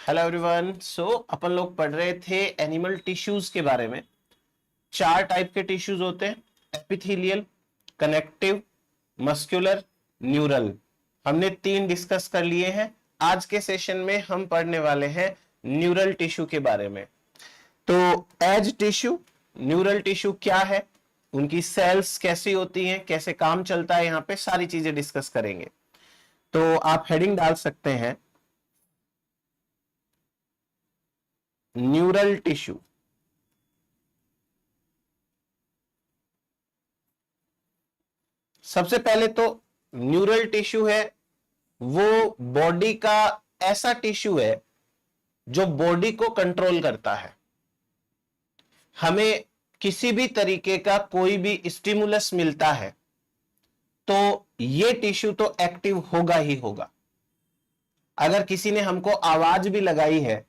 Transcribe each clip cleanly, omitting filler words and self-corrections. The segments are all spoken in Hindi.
Hello everyone. अपन लोग पढ़ रहे थे एनिमल टिश्यूज के बारे में। चार टाइप के टिश्यूज होते हैं, एपिथेलियल, कनेक्टिव, मस्कुलर, न्यूरल। हमने तीन डिस्कस कर लिए हैं। आज के सेशन में हम पढ़ने वाले हैं न्यूरल टिश्यू के बारे में। तो एज टिश्यू, न्यूरल टिश्यू क्या है, उनकी सेल्स कैसी होती हैं, कैसे काम चलता है, यहाँ पे सारी चीजें डिस्कस करेंगे। तो आप हेडिंग डाल सकते हैं न्यूरल टिश्यू। सबसे पहले तो न्यूरल टिश्यू है वो बॉडी का ऐसा टिश्यू है जो बॉडी को कंट्रोल करता है। हमें किसी भी तरीके का कोई भी स्टिमुलस मिलता है तो ये टिश्यू तो एक्टिव होगा ही होगा। अगर किसी ने हमको आवाज भी लगाई है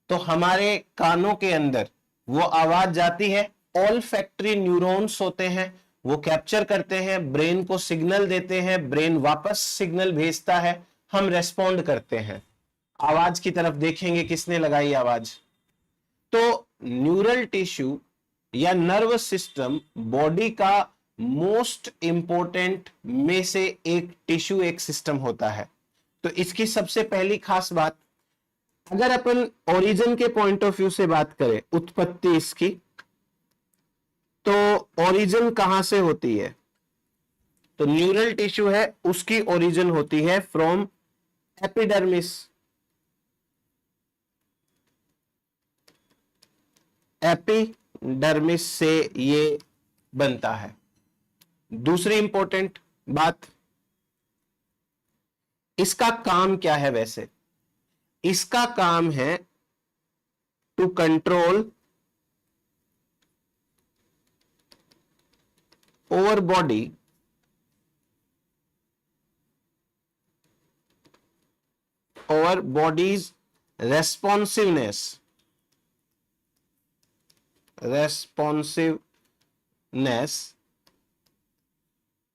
तो हमारे कानों के अंदर वो आवाज जाती है, ऑल्फैक्टरी न्यूरॉन्स होते हैं, वो कैप्चर करते हैं, ब्रेन को सिग्नल देते हैं, ब्रेन वापस सिग्नल भेजता है, हम रेस्पॉन्ड करते हैं। आवाज की तरफ देखेंगे, किसने लगाई आवाज। तो न्यूरल टिश्यू या नर्वस सिस्टम बॉडी का मोस्ट इंपॉर्टेंट में से एक टिश्यू, एक सिस्टम होता है। तो इसकी सबसे पहली खास बात, अगर अपन ओरिजिन के पॉइंट ऑफ व्यू से बात करें, उत्पत्ति इसकी, तो ओरिजिन कहां से होती है, तो न्यूरल टिश्यू है उसकी ओरिजिन होती है फ्रॉम एपिडर्मिस। एपिडर्मिस से ये बनता है। दूसरी इंपॉर्टेंट बात, इसका काम क्या है वैसे, इसका काम है टू कंट्रोल ओवर बॉडी और body's responsiveness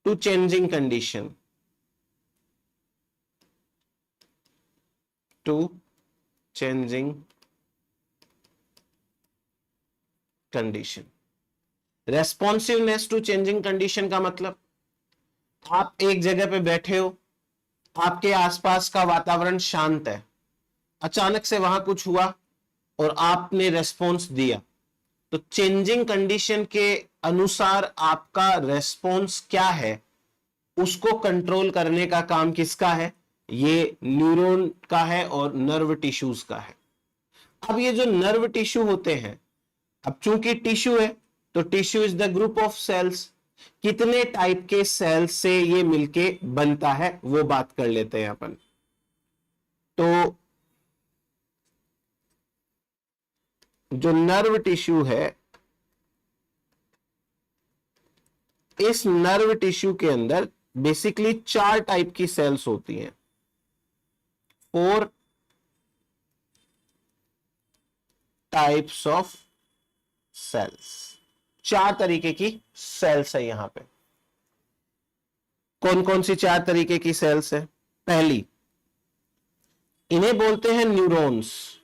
to changing condition, to changing condition. Responsiveness to changing condition का मतलब, आप एक जगह पे बैठे हो, आपके आसपास का वातावरण शांत है, अचानक से वहां कुछ हुआ और आपने रेस्पॉन्स दिया, तो चेंजिंग कंडीशन के अनुसार आपका रेस्पॉन्स क्या है, उसको कंट्रोल करने का काम किसका है, ये न्यूरॉन का है और नर्व टिश्यूज का है। अब ये जो नर्व टिश्यू होते हैं, अब चूंकि टिश्यू है तो tissue is the group of cells. कितने टाइप के सेल्स से ये मिलके बनता है वो बात कर लेते हैं अपन। तो जो नर्व टिश्यू है, इस नर्व टिश्यू के अंदर बेसिकली चार टाइप की सेल्स होती हैं, 4 टाइप्स ऑफ सेल्स। चार तरीके की सेल्स है यहां पे। कौन कौन सी चार तरीके की सेल्स है? पहली, इन्हें बोलते हैं न्यूरॉन्स।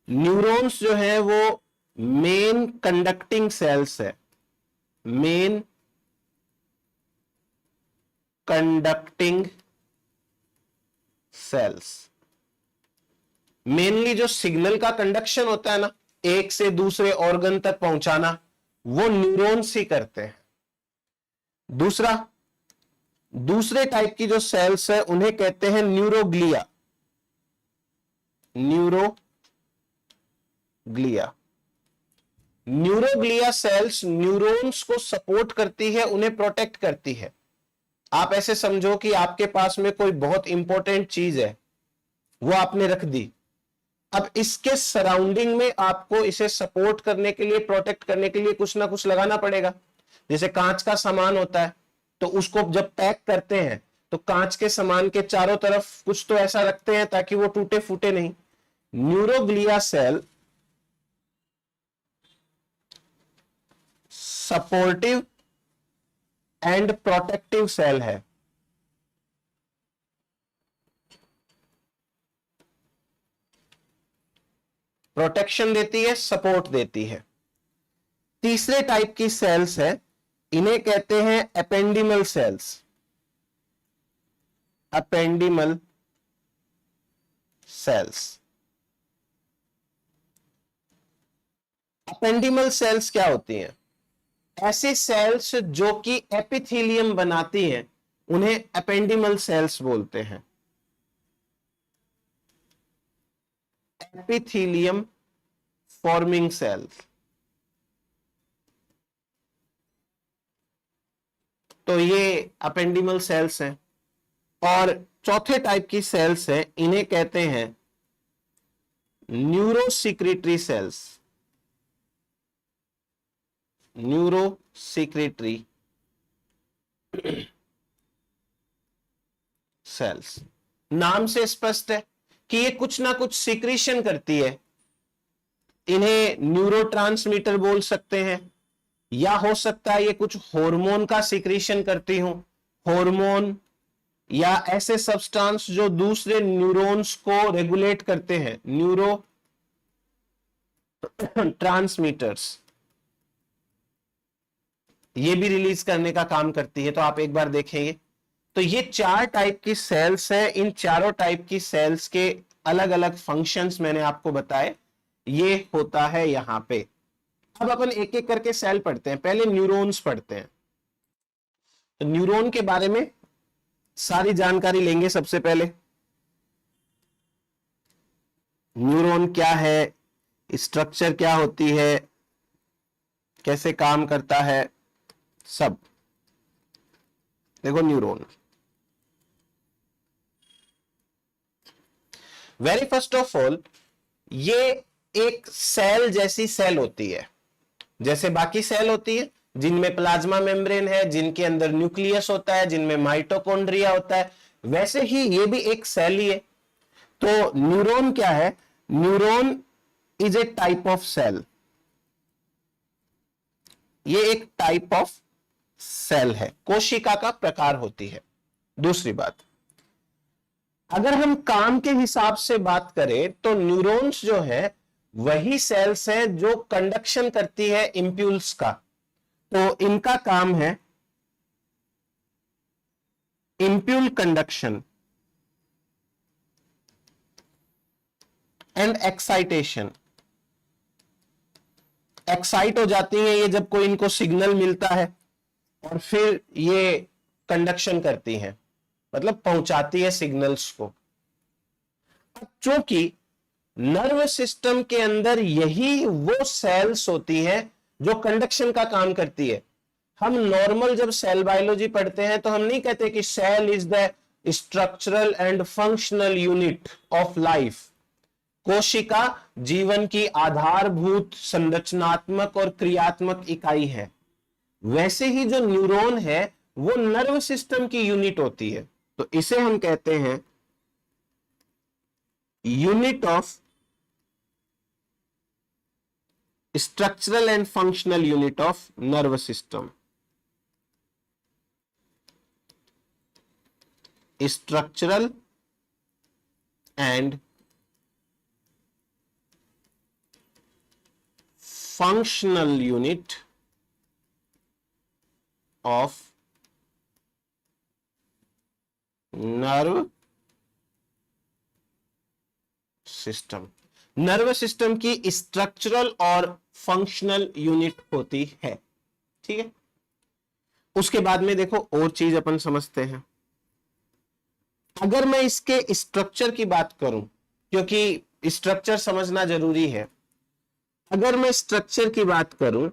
न्यूरॉन्स जो है वो मेन कंडक्टिंग सेल्स है, मेन कंडक्टिंग सेल्स। मेनली जो सिग्नल का कंडक्शन होता है ना, एक से दूसरे ऑर्गन तक पहुंचाना, वो न्यूरॉन्स ही करते हैं। दूसरा, दूसरे टाइप की जो सेल्स है उन्हें कहते हैं न्यूरोग्लिया। न्यूरोग्लिया सेल्स न्यूरॉन्स को सपोर्ट करती है, उन्हें प्रोटेक्ट करती है। आप ऐसे समझो कि आपके पास में कोई बहुत इंपॉर्टेंट चीज है, वो आपने रख दी, अब इसके सराउंडिंग में आपको इसे सपोर्ट करने के लिए, प्रोटेक्ट करने के लिए कुछ ना कुछ लगाना पड़ेगा। जैसे कांच का सामान होता है, तो उसको जब पैक करते हैं तो कांच के सामान के चारों तरफ कुछ तो ऐसा रखते हैं ताकि वो टूटे फूटे नहीं। Neuroglia cell supportive and protective cell है। प्रोटेक्शन देती है, सपोर्ट देती है। तीसरे टाइप की सेल्स है, इन्हें कहते हैं ependymal cells. Ependymal cells. Ependymal cells क्या होती हैं? ऐसी सेल्स जो कि एपिथेलियम बनाती हैं, उन्हें एपेंडिमल सेल्स बोलते हैं। Epithelium forming sales. तो ये एपेंडिमल सेल्स हैं। और चौथे टाइप की सेल्स है, इन्हें कहते हैं न्यूरोसिक्रेटरी सेल्स। Neurosecretory cells. नाम से स्पष्ट है कि ये कुछ ना कुछ सिक्रीशन करती है। इन्हें न्यूरोट्रांसमीटर बोल सकते हैं, या हो सकता है ये कुछ हार्मोन का सिक्रीशन करती हो, हार्मोन या ऐसे सब्सटेंस जो दूसरे न्यूरॉन्स को रेगुलेट करते हैं, न्यूरो ट्रांसमीटर्स, ये भी रिलीज करने का काम करती है। तो आप एक बार देखेंगे तो ये 4 टाइप की सेल्स है। इन चारों टाइप की सेल्स के अलग अलग फंक्शंस मैंने आपको बताए, ये होता है यहां पे। अब अपन एक एक करके सेल पढ़ते हैं। पहले न्यूरॉन्स पढ़ते हैं। तो न्यूरॉन के बारे में सारी जानकारी लेंगे। सबसे पहले न्यूरॉन क्या है, स्ट्रक्चर क्या होती है, कैसे काम करता है, सब देखो। Neuron, very first of all, ये एक सेल जैसी सेल होती है, जैसे बाकी सेल होती है जिनमें प्लाज्मा मेम्ब्रेन है, जिनके अंदर न्यूक्लियस होता है, जिनमें माइटोकॉन्ड्रिया होता है, वैसे ही ये भी एक सेल ही है। तो न्यूरॉन क्या है? Neuron is a type of cell. ये एक टाइप ऑफ सेल है, कोशिका का प्रकार होती है। दूसरी बात, अगर हम काम के हिसाब से बात करें तो न्यूरॉन्स जो है वही सेल्स हैं जो कंडक्शन करती है इंपल्स का। तो इनका काम है impulse conduction and excitation. Excite हो जाती है ये जब कोई इनको सिग्नल मिलता है, और फिर ये कंडक्शन करती है, मतलब पहुंचाती है सिग्नल्स को। चूंकि नर्व सिस्टम के अंदर यही वो सेल्स होती हैं जो कंडक्शन का काम करती है। हम नॉर्मल जब सेल बायोलॉजी पढ़ते हैं तो हम नहीं कहते कि cell is the structural and functional unit of life. कोशिका जीवन की आधारभूत संरचनात्मक और क्रियात्मक इकाई है। वैसे ही जो न्यूरॉन है वो नर्व सिस्टम की यूनिट होती है। तो इसे हम कहते हैं unit of structural and functional unit of nerve system. Structural and functional unit of nerve system. Nerve system की स्ट्रक्चरल और फंक्शनल यूनिट होती है। ठीक है, उसके बाद में देखो और चीज अपन समझते हैं। अगर मैं इसके स्ट्रक्चर की बात करूं, क्योंकि स्ट्रक्चर समझना जरूरी है, अगर मैं स्ट्रक्चर की बात करूं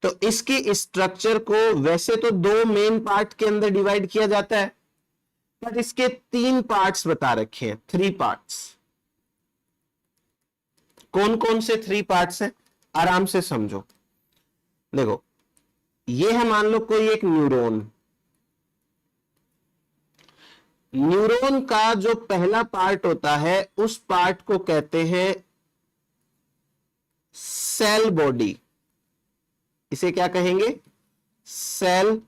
तो इसकी स्ट्रक्चर को वैसे तो 2 मेन पार्ट के अंदर डिवाइड किया जाता है, पर इसके 3 पार्ट्स बता रखे हैं, 3 पार्ट्स। कौन कौन से 3 पार्ट्स हैं, आराम से समझो। देखो, ये है मान लो कोई एक न्यूरॉन। न्यूरॉन का जो पहला पार्ट होता है उस पार्ट को कहते हैं सेल बॉडी। इसे क्या कहेंगे? Cell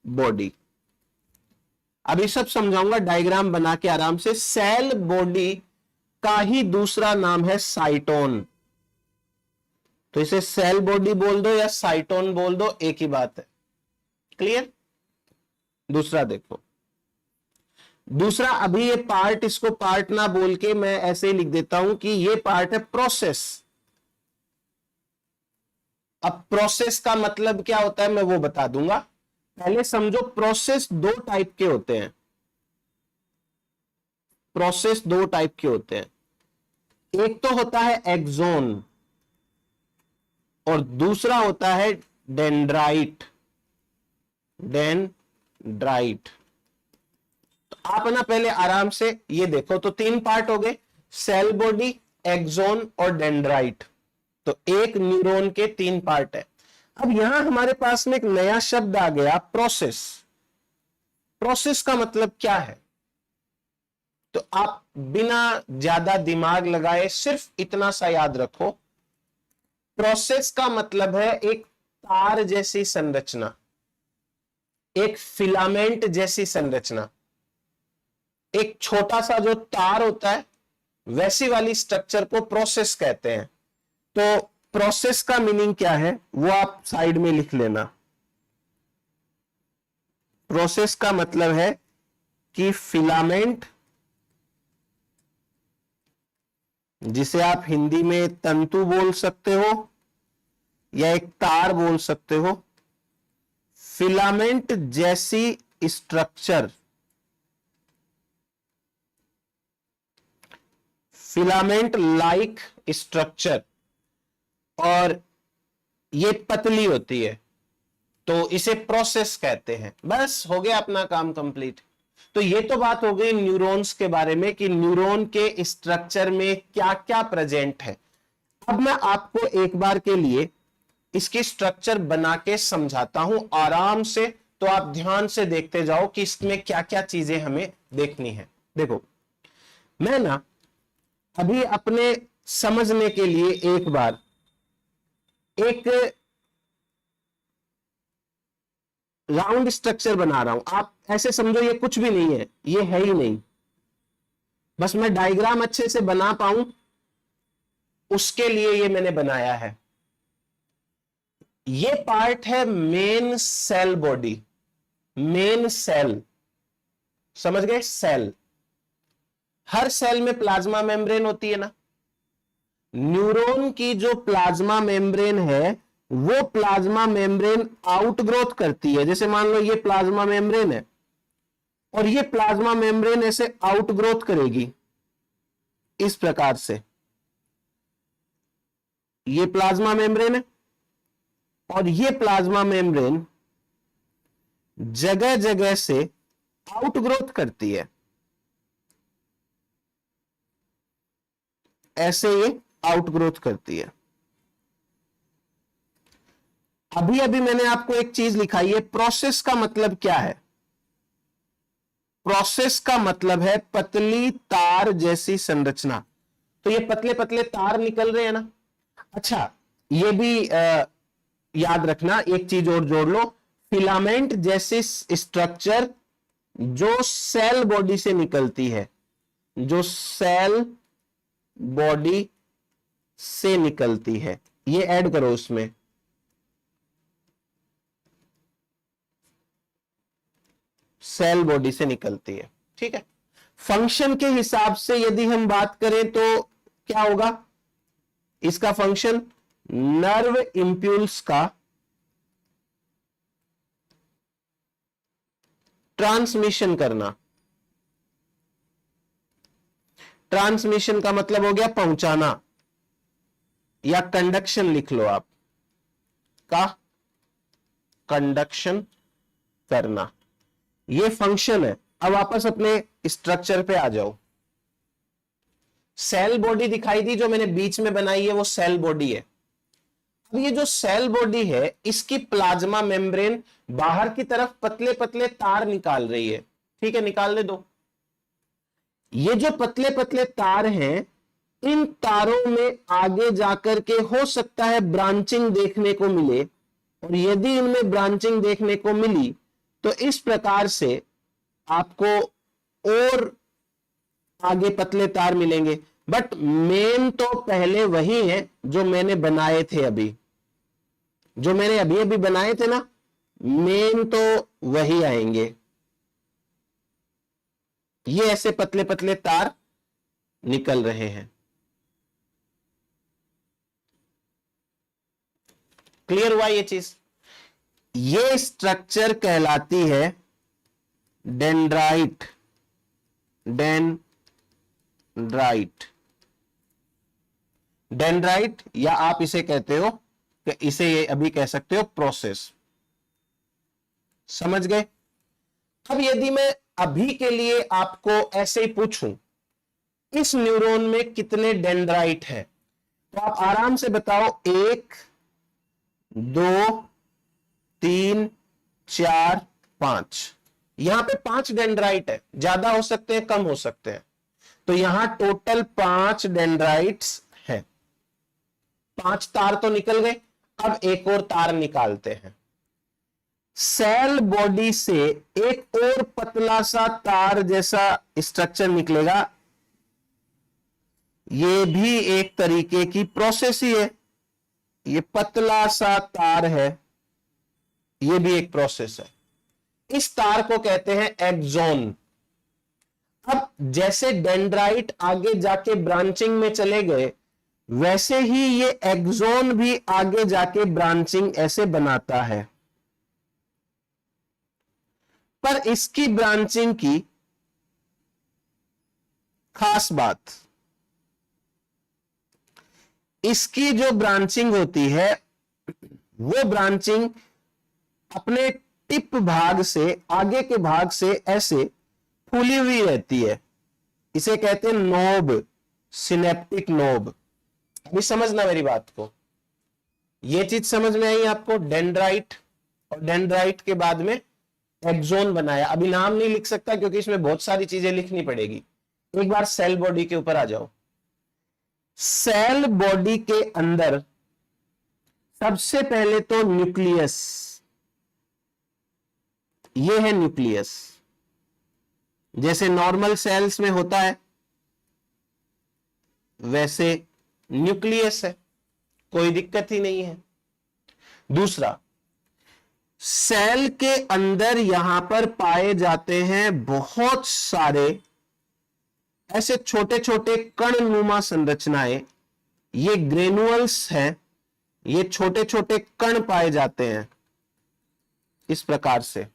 body. अभी सब समझाऊंगा डायग्राम बना के आराम से। सेल बॉडी का ही दूसरा नाम है साइटोन, तो इसे सेल बॉडी बोल दो या साइटोन बोल दो, एक ही बात है। क्लियर? दूसरा देखो, दूसरा अभी ये पार्ट, इसको पार्ट ना बोल के मैं ऐसे ही लिख देता हूं कि ये पार्ट है प्रोसेस। अब प्रोसेस का मतलब क्या होता है मैं वो बता दूंगा। पहले समझो प्रोसेस दो टाइप के होते हैं, प्रोसेस दो टाइप के होते हैं। एक तो होता है एक्सोन और दूसरा होता है डेंड्राइट। डेंड्राइट तो आप ना पहले आराम से ये देखो, तो तीन पार्ट हो गए, सेल बॉडी, एक्सोन और डेंड्राइट। तो एक न्यूरॉन के तीन पार्ट है। अब यहां हमारे पास में एक नया शब्द आ गया, प्रोसेस। प्रोसेस का मतलब क्या है? तो आप बिना ज्यादा दिमाग लगाए सिर्फ इतना सा याद रखो, प्रोसेस का मतलब है एक तार जैसी संरचना, एक फिलामेंट जैसी संरचना। एक छोटा सा जो तार होता है वैसी वाली स्ट्रक्चर को प्रोसेस कहते हैं। तो प्रोसेस का मीनिंग क्या है वो आप साइड में लिख लेना। प्रोसेस का मतलब है कि फिलामेंट, जिसे आप हिंदी में तंतु बोल सकते हो या एक तार बोल सकते हो, फिलामेंट जैसी स्ट्रक्चर, फिलामेंट लाइक स्ट्रक्चर, और ये पतली होती है तो इसे प्रोसेस कहते हैं। बस हो गया अपना काम कंप्लीट। तो ये तो बात हो गई न्यूरॉन्स के बारे में कि न्यूरॉन के स्ट्रक्चर में क्या क्या प्रेजेंट है। अब मैं आपको एक बार के लिए इसकी स्ट्रक्चर बना के समझाता हूं आराम से, तो आप ध्यान से देखते जाओ कि इसमें क्या क्या चीजें हमें देखनी है। देखो, मैं ना अभी अपने समझने के लिए एक बार एक राउंड स्ट्रक्चर बना रहा हूं। आप ऐसे समझो ये कुछ भी नहीं है, ये है ही नहीं, बस मैं डायग्राम अच्छे से बना पाऊं उसके लिए ये मैंने बनाया है। ये पार्ट है main cell body, main cell, समझ गए? सेल, हर सेल में प्लाज्मा मेम्ब्रेन होती है ना। न्यूरॉन की जो प्लाज्मा मेम्ब्रेन है वो प्लाज्मा मेम्ब्रेन आउटग्रोथ करती है। जैसे मान लो ये प्लाज्मा मेम्ब्रेन है और ये प्लाज्मा मेम्ब्रेन ऐसे आउटग्रोथ करेगी इस प्रकार से। ये प्लाज्मा मेम्ब्रेन है और ये प्लाज्मा मेम्ब्रेन जगह जगह से आउटग्रोथ करती है, ऐसे ये आउटग्रोथ करती है। अभी अभी मैंने आपको एक चीज लिखाई है, प्रोसेस का मतलब क्या है? प्रोसेस का मतलब है पतली तार जैसी संरचना। तो ये पतले पतले तार निकल रहे हैं ना। अच्छा, ये भी याद रखना, एक चीज और जोड़ लो, फिलामेंट जैसी स्ट्रक्चर जो सेल बॉडी से निकलती है, जो सेल बॉडी से निकलती है, ये ऐड करो उसमें। सेल बॉडी से निकलती है, ठीक है। फंक्शन के हिसाब से यदि हम बात करें तो क्या होगा इसका फंक्शन? नर्व इंपल्स का ट्रांसमिशन करना। ट्रांसमिशन का मतलब हो गया पहुंचाना, या कंडक्शन लिख लो आप, का कंडक्शन करना, ये फंक्शन है। अब वापस अपने स्ट्रक्चर पे आ जाओ। सेल बॉडी दिखाई दी, जो मैंने बीच में बनाई है वो सेल बॉडी है। अब ये जो सेल बॉडी है इसकी प्लाज्मा मेम्ब्रेन बाहर की तरफ पतले पतले तार निकाल रही है, ठीक है, निकालने दो। ये जो पतले पतले तार हैं, इन तारों में आगे जाकर के हो सकता है ब्रांचिंग देखने को मिले, और यदि इनमें ब्रांचिंग देखने को मिली तो इस प्रकार से आपको और आगे पतले तार मिलेंगे, बट मेन तो पहले वही है जो मैंने बनाए थे अभी, जो मैंने अभी अभी बनाए थे ना, मेन तो वही आएंगे। ये ऐसे पतले पतले तार निकल रहे हैं। क्लियर हुआ ये चीज? ये स्ट्रक्चर कहलाती है डेंड्राइट। डेंड्राइट या आप इसे कहते हो कि इसे ये अभी कह सकते हो प्रोसेस। समझ गए? अब यदि मैं अभी के लिए आपको ऐसे ही पूछूं इस न्यूरॉन में कितने डेंड्राइट है, तो आप आराम से बताओ 1 2 3 4 5। यहां पे 5 डेंड्राइट है, ज्यादा हो सकते हैं कम हो सकते हैं, तो यहां टोटल 5 डेंड्राइट्स हैं। 5 तार तो निकल गए, अब एक और तार निकालते हैं। सेल बॉडी से एक और पतला सा तार जैसा स्ट्रक्चर निकलेगा, यह भी एक तरीके की प्रोसेस ही है। यह पतला सा तार है, यह भी एक प्रोसेस है। इस तार को कहते हैं एक्सॉन। अब जैसे डेंड्राइट आगे जाके ब्रांचिंग में चले गए, वैसे ही ये एक्सॉन भी आगे जाके ब्रांचिंग ऐसे बनाता है। पर इसकी ब्रांचिंग की खास बात, इसकी जो ब्रांचिंग होती है वो ब्रांचिंग अपने टिप भाग से, आगे के भाग से ऐसे फूली हुई रहती है। इसे कहते हैं नोब, सिनेप्टिक नोब। अभी समझना मेरी बात को, ये चीज समझ में आई आपको? डेंड्राइट और डेंड्राइट के बाद में एक्सॉन बनाया। अभी नाम नहीं लिख सकता क्योंकि इसमें बहुत सारी चीजें लिखनी पड़ेगी। एक बार सेल बॉडी के ऊपर आ जाओ। सेल बॉडी के अंदर सबसे पहले तो न्यूक्लियस, ये है न्यूक्लियस। जैसे नॉर्मल सेल्स में होता है वैसे न्यूक्लियस है, कोई दिक्कत ही नहीं है। दूसरा, सेल के अंदर यहां पर पाए जाते हैं बहुत सारे ऐसे छोटे छोटे कणनुमा संरचनाएं। ये ग्रेनुअल्स हैं, ये छोटे छोटे कण पाए जाते हैं इस प्रकार से।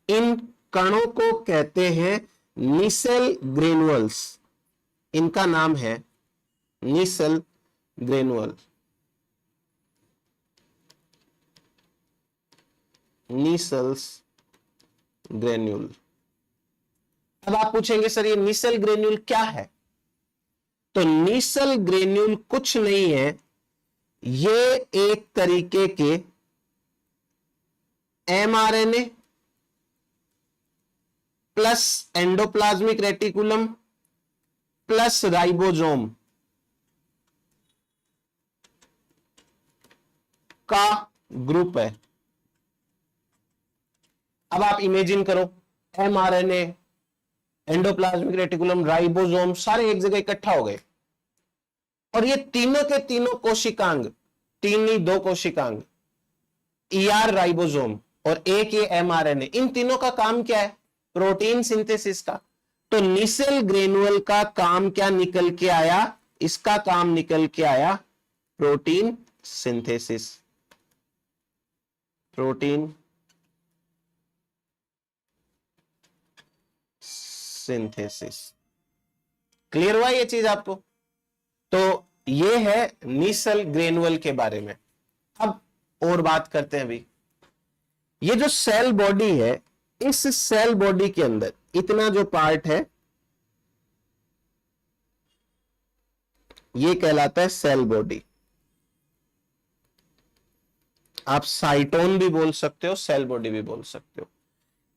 इन कणों को कहते हैं नीसेल ग्रेनुअल्स। इनका नाम है नीसेल ग्रेनुअल, नीसेल्स ग्रेन्यूल। अब आप पूछेंगे सर ये नीसेल ग्रेन्यूल क्या है? तो नीसेल ग्रेन्यूल कुछ नहीं है, ये एक तरीके के mRNA plus endoplasmic reticulum plus ribosome का ग्रुप है। अब आप इमेजिन करो, एमआरएनए, एंडोप्लाज्मिक रेटिकुलम, राइबोसोम सारे एक जगह इकट्ठा हो गए, और ये तीनों के तीनों कोशिकांग, तीन ही 2 कोशिकांग, ईआर राइबोसोम और एक ये एमआरएनए, इन तीनों का काम क्या है? प्रोटीन सिंथेसिस का। तो नीसेल ग्रेनुअल का काम क्या निकल के आया? इसका काम निकल के आया protein synthesis. Protein synthesis. Clear हुआ ये चीज आपको? तो ये है नीसेल ग्रेनुअल के बारे में। अब और बात करते हैं। अभी ये जो सेल बॉडी है, इस सेल बॉडी के अंदर इतना जो पार्ट है ये कहलाता है सेल बॉडी। आप साइटोन भी बोल सकते हो, सेल बॉडी भी बोल सकते हो।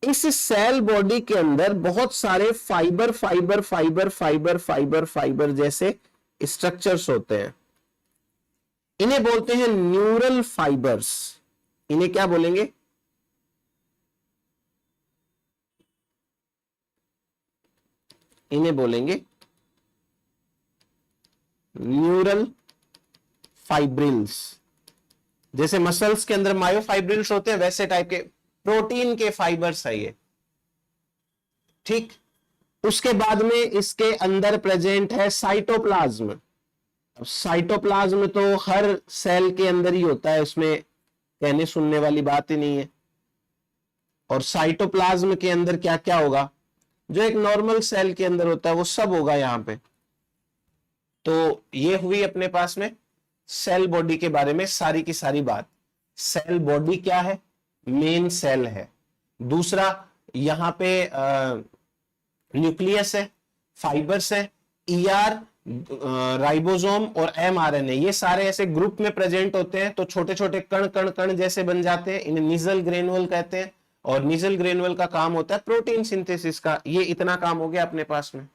इस सेल बॉडी के अंदर बहुत सारे fibre fibre fibre fibre fibre fibre जैसे स्ट्रक्चर्स होते हैं। इन्हें बोलते हैं न्यूरल फाइबर्स। इन्हें क्या बोलेंगे? इन्हें बोलेंगे न्यूरल फाइब्रिल्स। जैसे मसल्स के अंदर मायोफाइब्रिल्स होते हैं, वैसे टाइप के प्रोटीन के फाइबर्स है ये, ठीक। उसके बाद में इसके अंदर प्रेजेंट है साइटोप्लाज्म। अब साइटोप्लाज्म तो हर सेल के अंदर ही होता है, उसमें कहने सुनने वाली बात ही नहीं है। और साइटोप्लाज्म के अंदर क्या क्या होगा, जो एक नॉर्मल सेल के अंदर होता है वो सब होगा यहां पे। तो ये हुई अपने पास में सेल बॉडी के बारे में सारी की सारी बात। सेल बॉडी क्या है, मेन सेल है। दूसरा यहां पे न्यूक्लियस है, फाइबर्स है, ईआर, राइबोसोम और एमआरएनए, ये सारे ऐसे ग्रुप में प्रेजेंट होते हैं। तो छोटे छोटे कण कण कण जैसे बन जाते हैं, इन्हें निजल ग्रेनुअल कहते हैं। और निजल ग्रेनुअल का काम होता है प्रोटीन सिंथेसिस का। ये इतना काम हो गया अपने पास में।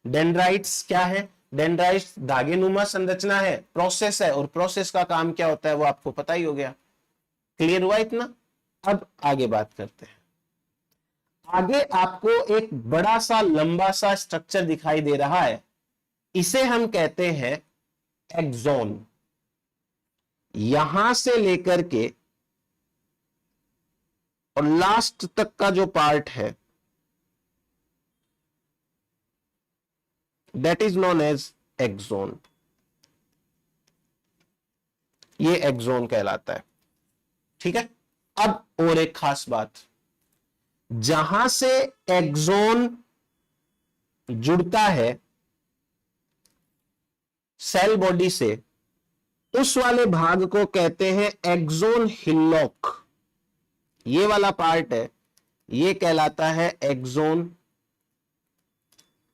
डेंड्राइट्स क्या है, डेंड्राइट्स धागेनुमा संरचना है, प्रोसेस है, और प्रोसेस का काम क्या होता है वो आपको पता ही हो गया। क्लियर हुआ इतना? अब आगे बात करते हैं। आगे आपको एक बड़ा सा लंबा सा स्ट्रक्चर दिखाई दे रहा है, इसे हम कहते हैं एक्सोन। यहां से लेकर के और लास्ट तक का जो पार्ट है that is known as axon. ये एक्सोन कहलाता है, ठीक है। अब और एक खास बात, जहां से एक्सोन जुड़ता है सेल बॉडी से, उस वाले भाग को कहते हैं एक्सोन हिल्लॉक। ये वाला पार्ट है, ये कहलाता है एक्सोन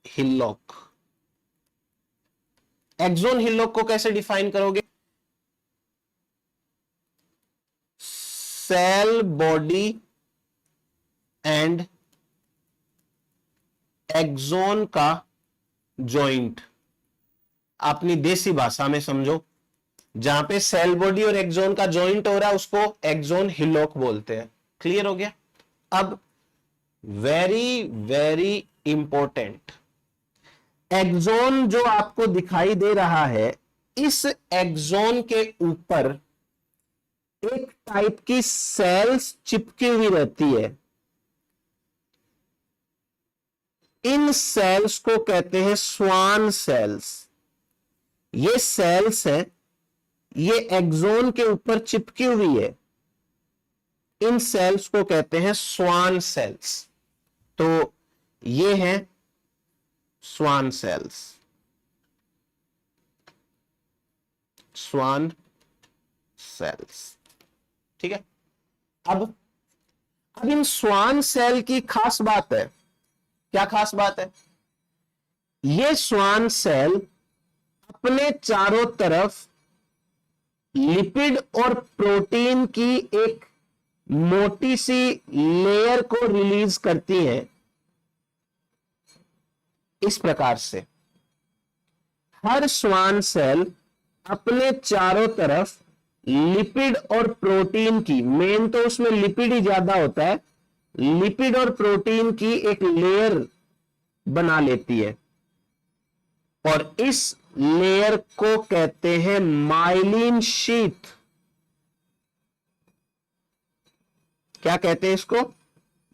हिल्लॉक। एक्सोन हिल्लॉक को कैसे डिफाइन करोगे? सेल बॉडी एंड एक्सोन का जॉइंट। अपनी देसी भाषा में समझो, जहां पे सेल बॉडी और एक्सोन का जॉइंट हो रहा है उसको एक्सोन हिल्लॉक बोलते हैं। क्लियर हो गया? अब वेरी वेरी इंपॉर्टेंट, एक्सोन जो आपको दिखाई दे रहा है, इस एक्सोन के ऊपर एक टाइप की सेल्स चिपकी हुई रहती है। इन सेल्स को कहते हैं स्वान सेल्स। ये सेल्स है, ये एक्सोन के ऊपर चिपकी हुई है। इन सेल्स को कहते हैं स्वान सेल्स। तो ये हैं स्वान सेल्स, स्वान सेल्स, ठीक है। अब इन स्वान सेल की खास बात है। क्या खास बात है? ये स्वान सेल अपने चारों तरफ लिपिड और प्रोटीन की एक मोटी सी लेयर को रिलीज करती हैं। इस प्रकार से हर स्वान सेल अपने चारों तरफ लिपिड और प्रोटीन की, मेन तो उसमें लिपिड ही ज्यादा होता है, लिपिड और प्रोटीन की एक लेयर बना लेती है। और इस लेयर को कहते हैं माइलिन शीथ। क्या कहते हैं इसको?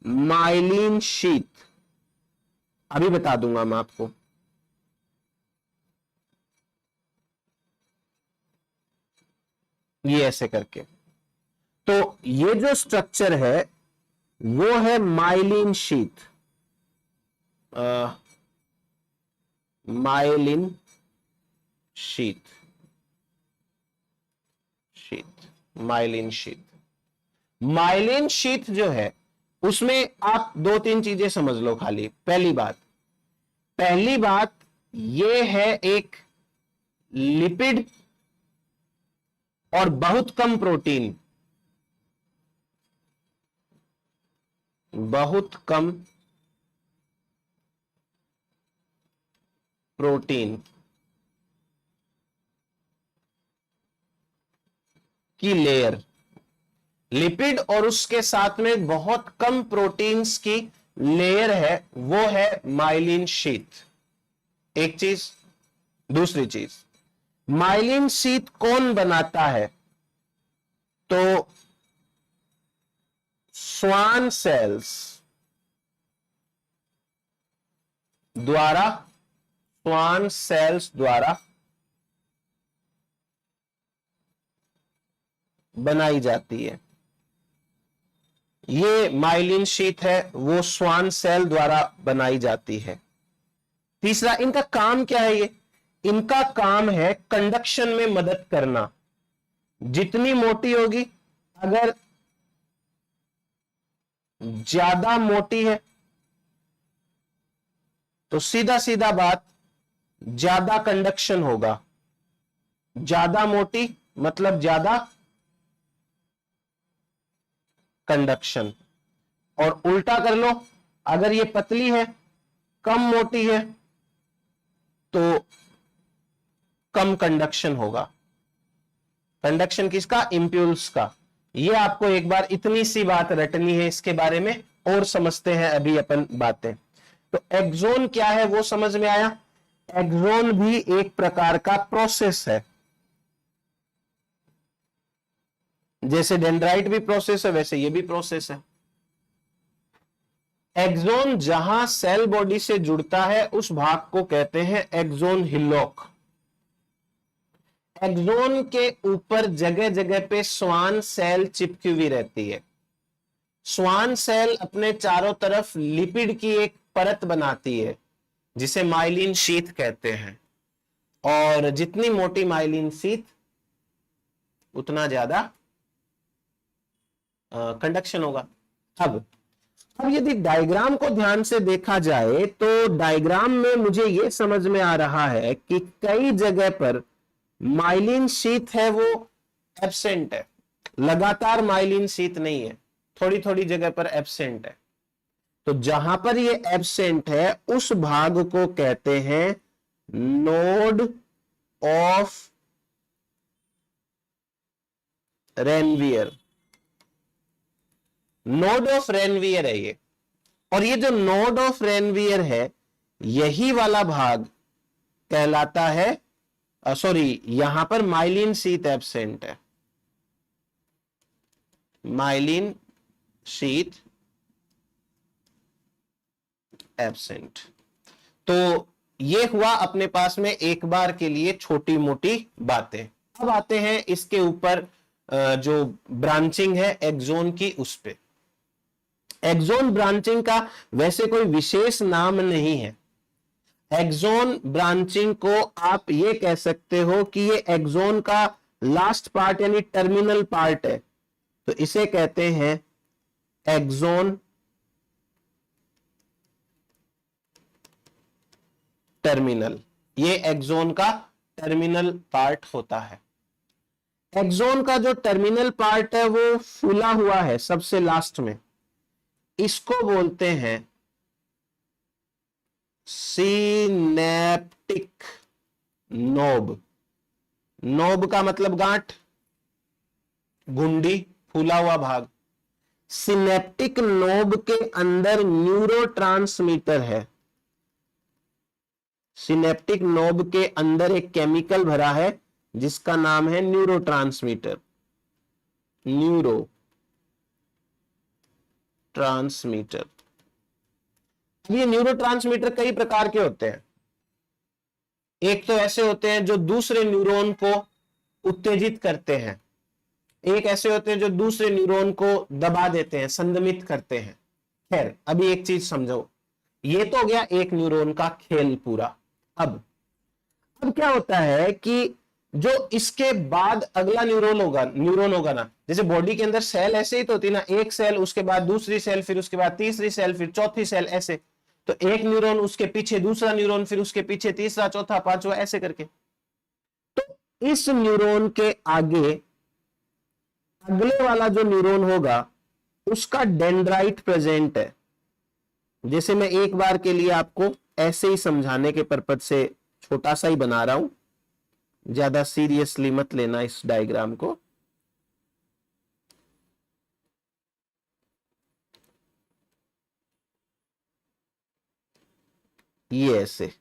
Myelin sheath. अभी बता दूंगा मैं आपको। ये ऐसे करके, तो ये जो स्ट्रक्चर है वो है myelin sheath. Myelin sheath, myelin sheath. Myelin sheath जो है उसमें आप दो तीन चीजें समझ लो खाली। पहली बात ये है एक लिपिड और बहुत कम प्रोटीन, बहुत कम प्रोटीन की लेयर। लिपिड और उसके साथ में बहुत कम प्रोटीन्स की लेयर है, वो है माइलिन शीथ। एक चीज। दूसरी चीज, माइलिन शीथ कौन बनाता है? तो स्वान सेल्स द्वारा, स्वान सेल्स द्वारा बनाई जाती है। ये माइलिन शीथ है, वो स्वान सेल द्वारा बनाई जाती है। तीसरा, इनका काम क्या है? ये इनका काम है कंडक्शन में मदद करना। जितनी मोटी होगी, अगर ज्यादा मोटी है तो सीधा सीधा बात, ज्यादा कंडक्शन होगा। ज्यादा मोटी मतलब ज्यादा कंडक्शन। और उल्टा कर लो, अगर ये पतली है, कम मोटी है, तो कम कंडक्शन होगा। कंडक्शन किसका? इंपल्स का। ये आपको एक बार इतनी सी बात रटनी है, इसके बारे में और समझते हैं अभी अपन बातें। तो एक्सोन क्या है वो समझ में आया। एक्सोन भी एक प्रकार का प्रोसेस है। जैसे डेंड्राइट भी प्रोसेस है, वैसे ये भी प्रोसेस है। एक्सोन जहां सेल बॉडी से जुड़ता है उस भाग को कहते हैं एक्सोन हिल्लॉक। एक्सोन के ऊपर जगह जगह पे स्वान सेल चिपकी हुई रहती है। स्वान सेल अपने चारों तरफ लिपिड की एक परत बनाती है जिसे माइलिन शीथ कहते हैं। और जितनी मोटी माइलिन शीथ, उतना ज्यादा कंडक्शन होगा। अब यदि डायग्राम को ध्यान से देखा जाए तो डायग्राम में मुझे यह समझ में आ रहा है कि कई जगह पर माइलिन शीथ है वो एब्सेंट है। लगातार माइलिन शीथ नहीं है, थोड़ी थोड़ी जगह पर एब्सेंट है। तो जहां पर ये एब्सेंट है उस भाग को कहते हैं node of Ranvier. Node of Ranvier है ये। और ये जो नोड ऑफ रेनवियर है, यही वाला भाग कहलाता है, सॉरी, यहां पर माइलिन शीथ एब्सेंट है। Myelin sheath absent. तो ये हुआ अपने पास में एक बार के लिए छोटी मोटी बातें। अब आते हैं इसके ऊपर जो ब्रांचिंग है एक्सोन की, उस पे। एक्सोन ब्रांचिंग का वैसे कोई विशेष नाम नहीं है। एक्सोन ब्रांचिंग को आप ये कह सकते हो कि ये एक्सोन का लास्ट पार्ट यानी टर्मिनल पार्ट है, तो इसे कहते हैं एक्सोन टर्मिनल। ये एक्सोन का टर्मिनल पार्ट होता है। एक्सोन का जो टर्मिनल पार्ट है वो फूला हुआ है सबसे लास्ट में, इसको बोलते हैं सिनेप्टिक नोब। नोब का मतलब गांठ, घुंडी, फूला हुआ भाग। सिनेप्टिक नोब के अंदर न्यूरोट्रांसमीटर है। सिनेप्टिक नोब के अंदर एक केमिकल भरा है जिसका नाम है न्यूरोट्रांसमीटर। Neuro transmitter. ये न्यूरोट्रांसमीटर कई प्रकार के होते हैं। एक तो ऐसे होते हैं जो दूसरे न्यूरॉन को उत्तेजित करते हैं, एक ऐसे होते हैं जो दूसरे न्यूरॉन को दबा देते हैं, संदमित करते हैं। खैर, अभी एक चीज समझो, ये तो हो गया एक न्यूरॉन का खेल पूरा। अब क्या होता है कि जो इसके बाद अगला न्यूरॉन होगा ना, जैसे बॉडी के अंदर सेल ऐसे ही तो होती है ना, एक सेल, उसके बाद दूसरी सेल, फिर उसके बाद तीसरी सेल, फिर चौथी सेल, ऐसे। तो एक न्यूरॉन, उसके पीछे दूसरा न्यूरॉन, फिर उसके पीछे तीसरा, चौथा, पांचवा, ऐसे करके। तो इस न्यूरॉन के आगे अगले वाला जो न्यूरॉन होगा उसका डेंड्राइट प्रेजेंट है। जैसे मैं एक बार के लिए आपको ऐसे ही समझाने के पर्पज से छोटा सा ही बना रहा हूं, ज्यादा सीरियसली मत लेना इस डायग्राम को। ये ऐसे,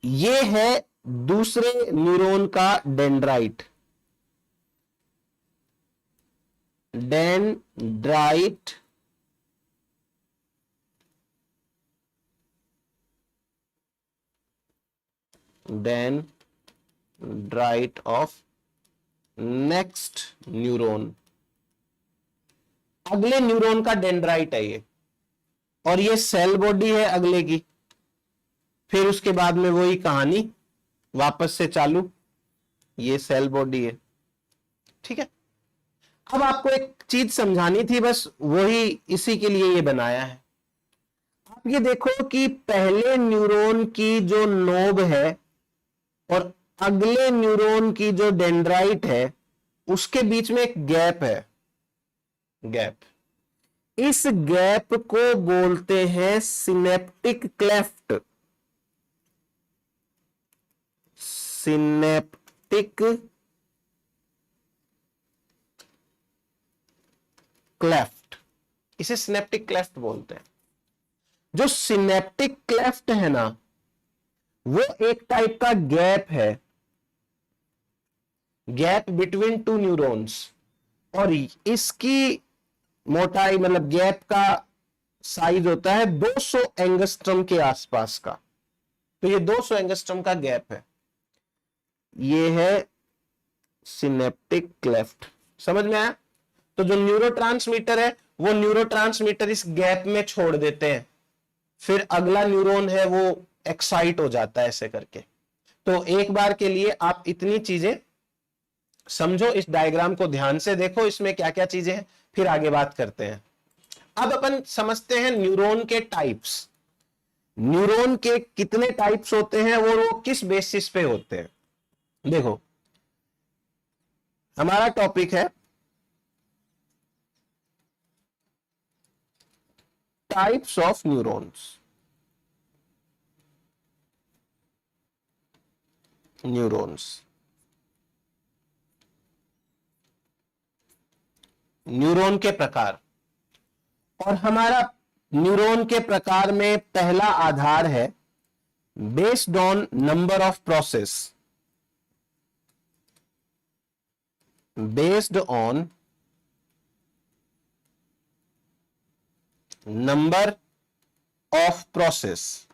ये है दूसरे न्यूरॉन का dendrite. Dendrite dendrite of next neuron, अगले न्यूरॉन का डेंड्राइट है ये, और ये सेल बॉडी है अगले की। फिर उसके बाद में वही कहानी वापस से चालू, ये सेल बॉडी है, ठीक है। अब आपको एक चीज समझानी थी, बस वही इसी के लिए ये बनाया है। आप ये देखो कि पहले न्यूरॉन की जो नोब है और अगले न्यूरॉन की जो डेंड्राइट है, उसके बीच में एक गैप है, गैप। इस गैप को बोलते हैं सिनेप्टिक क्लेफ्ट। सिनेप्टिक क्लेफ्ट, इसे सिनेप्टिक क्लेफ्ट बोलते हैं। जो सिनेप्टिक क्लेफ्ट है ना, वो एक टाइप का गैप है, गैप बिटवीन टू न्यूरॉन्स, और इसकी मोटाई मतलब गैप का साइज होता है 200 एंगस्ट्रम के आसपास का। तो ये 200 एंगस्ट्रम का गैप है, ये है सिनेप्टिक क्लेफ्ट। समझ में आया? तो जो न्यूरोट्रांसमीटर है, वो न्यूरोट्रांसमीटर इस गैप में छोड़ देते हैं, फिर अगला न्यूरॉन है वो एक्साइट हो जाता है ऐसे करके। तो एक बार के लिए आप इतनी चीजें समझो, इस डायग्राम को ध्यान से देखो, इसमें क्या क्या चीजें हैं, फिर आगे बात करते हैं। अब अपन समझते हैं न्यूरॉन के टाइप्स। न्यूरॉन के कितने टाइप्स होते हैं, वो किस बेसिस पे होते हैं। देखो, हमारा टॉपिक है टाइप्स ऑफ न्यूरॉन्स। न्यूरॉन के प्रकार, और हमारा न्यूरॉन के प्रकार में पहला आधार है based on number of process. Based on number of process.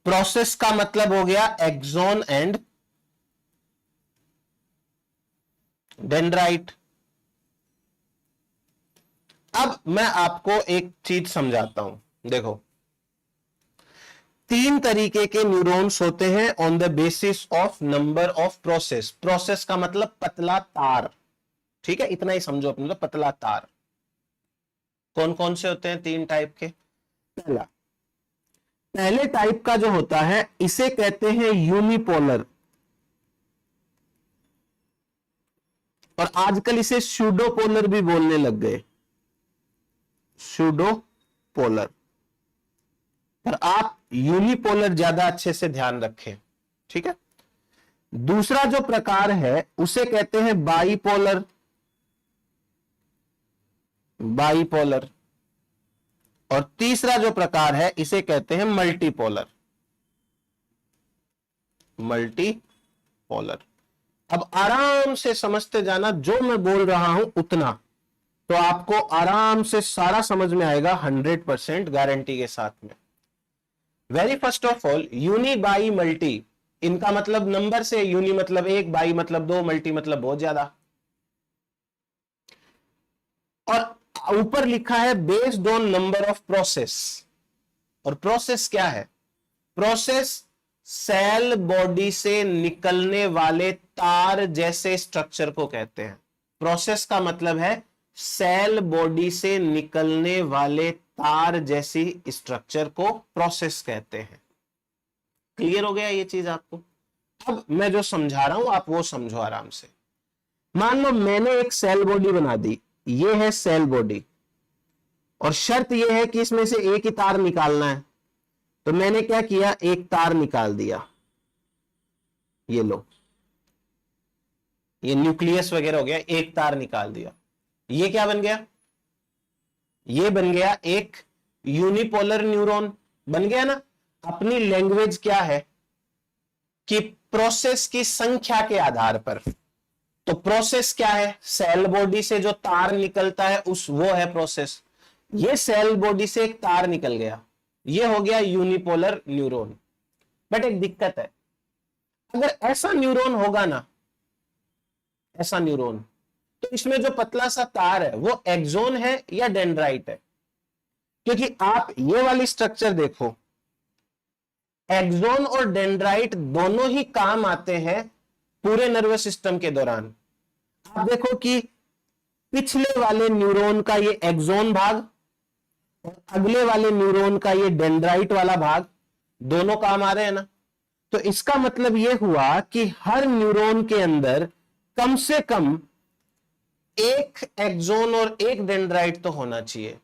Process का मतलब हो गया एक्सॉन एंड डेंड्राइट। अब मैं आपको एक चीज समझाता हूं, देखो, 3 तरीके के न्यूरॉन्स होते हैं on the basis of number of process. Process का मतलब पतला तार, ठीक है, इतना ही समझो अपने, तो पतला तार। कौन कौन से होते हैं 3 टाइप के? पहले टाइप का जो होता है, इसे कहते हैं यूनिपोलर, और आजकल इसे स्यूडोपोलर भी बोलने लग गए, स्यूडोपोलर। पर आप यूनिपोलर ज्यादा अच्छे से ध्यान रखें, ठीक है। दूसरा जो प्रकार है उसे कहते हैं बाइपोलर, बाइपोलर। और तीसरा जो प्रकार है इसे कहते हैं मल्टीपोलर, मल्टीपोलर। अब आराम से समझते जाना, जो मैं बोल रहा हूं उतना, तो आपको आराम से सारा समझ में आएगा 100% गारंटी के साथ में। Very first of all, uni bi multi, इनका मतलब नंबर से, यूनि मतलब 1, बाई मतलब 2, मल्टी मतलब बहुत ज्यादा। और ऊपर लिखा है based on number of process. और प्रोसेस क्या है? प्रोसेस सेल बॉडी से निकलने वाले तार जैसे स्ट्रक्चर को कहते हैं। प्रोसेस का मतलब है सेल बॉडी से निकलने वाले तार जैसी स्ट्रक्चर को प्रोसेस कहते हैं। क्लियर हो गया ये चीज आपको? अब मैं जो समझा रहा हूं आप वो समझो आराम से। मान लो मैंने एक सेल बॉडी बना दी, ये है सेल बॉडी, और शर्त यह है कि इसमें से एक ही तार निकालना है। तो मैंने क्या किया, एक तार निकाल दिया, ये लो, ये न्यूक्लियस वगैरह हो गया, एक तार निकाल दिया। ये क्या बन गया? ये बन गया एक यूनिपोलर न्यूरॉन, बन गया ना। अपनी लैंग्वेज क्या है कि प्रोसेस की संख्या के आधार पर। तो प्रोसेस क्या है, सेल बॉडी से जो तार निकलता है उस वो है प्रोसेस। ये सेल बॉडी से एक तार निकल गया, ये हो गया यूनिपोलर न्यूरॉन। बट एक दिक्कत है, अगर ऐसा न्यूरॉन होगा ना, ऐसा न्यूरॉन, तो इसमें जो पतला सा तार है वो एक्सोन है या डेंड्राइट है? क्योंकि आप ये वाली स्ट्रक्चर देखो, एक्सोन और डेंड्राइट दोनों ही काम आते हैं पूरे नर्वस सिस्टम के दौरान। आप देखो कि पिछले वाले न्यूरॉन का ये एक्सोन भाग और अगले वाले न्यूरॉन का ये डेंड्राइट वाला भाग दोनों काम आ रहे हैं ना। तो इसका मतलब ये हुआ कि हर न्यूरॉन के अंदर कम से कम एक एक्सोन और एक डेंड्राइट तो होना चाहिए।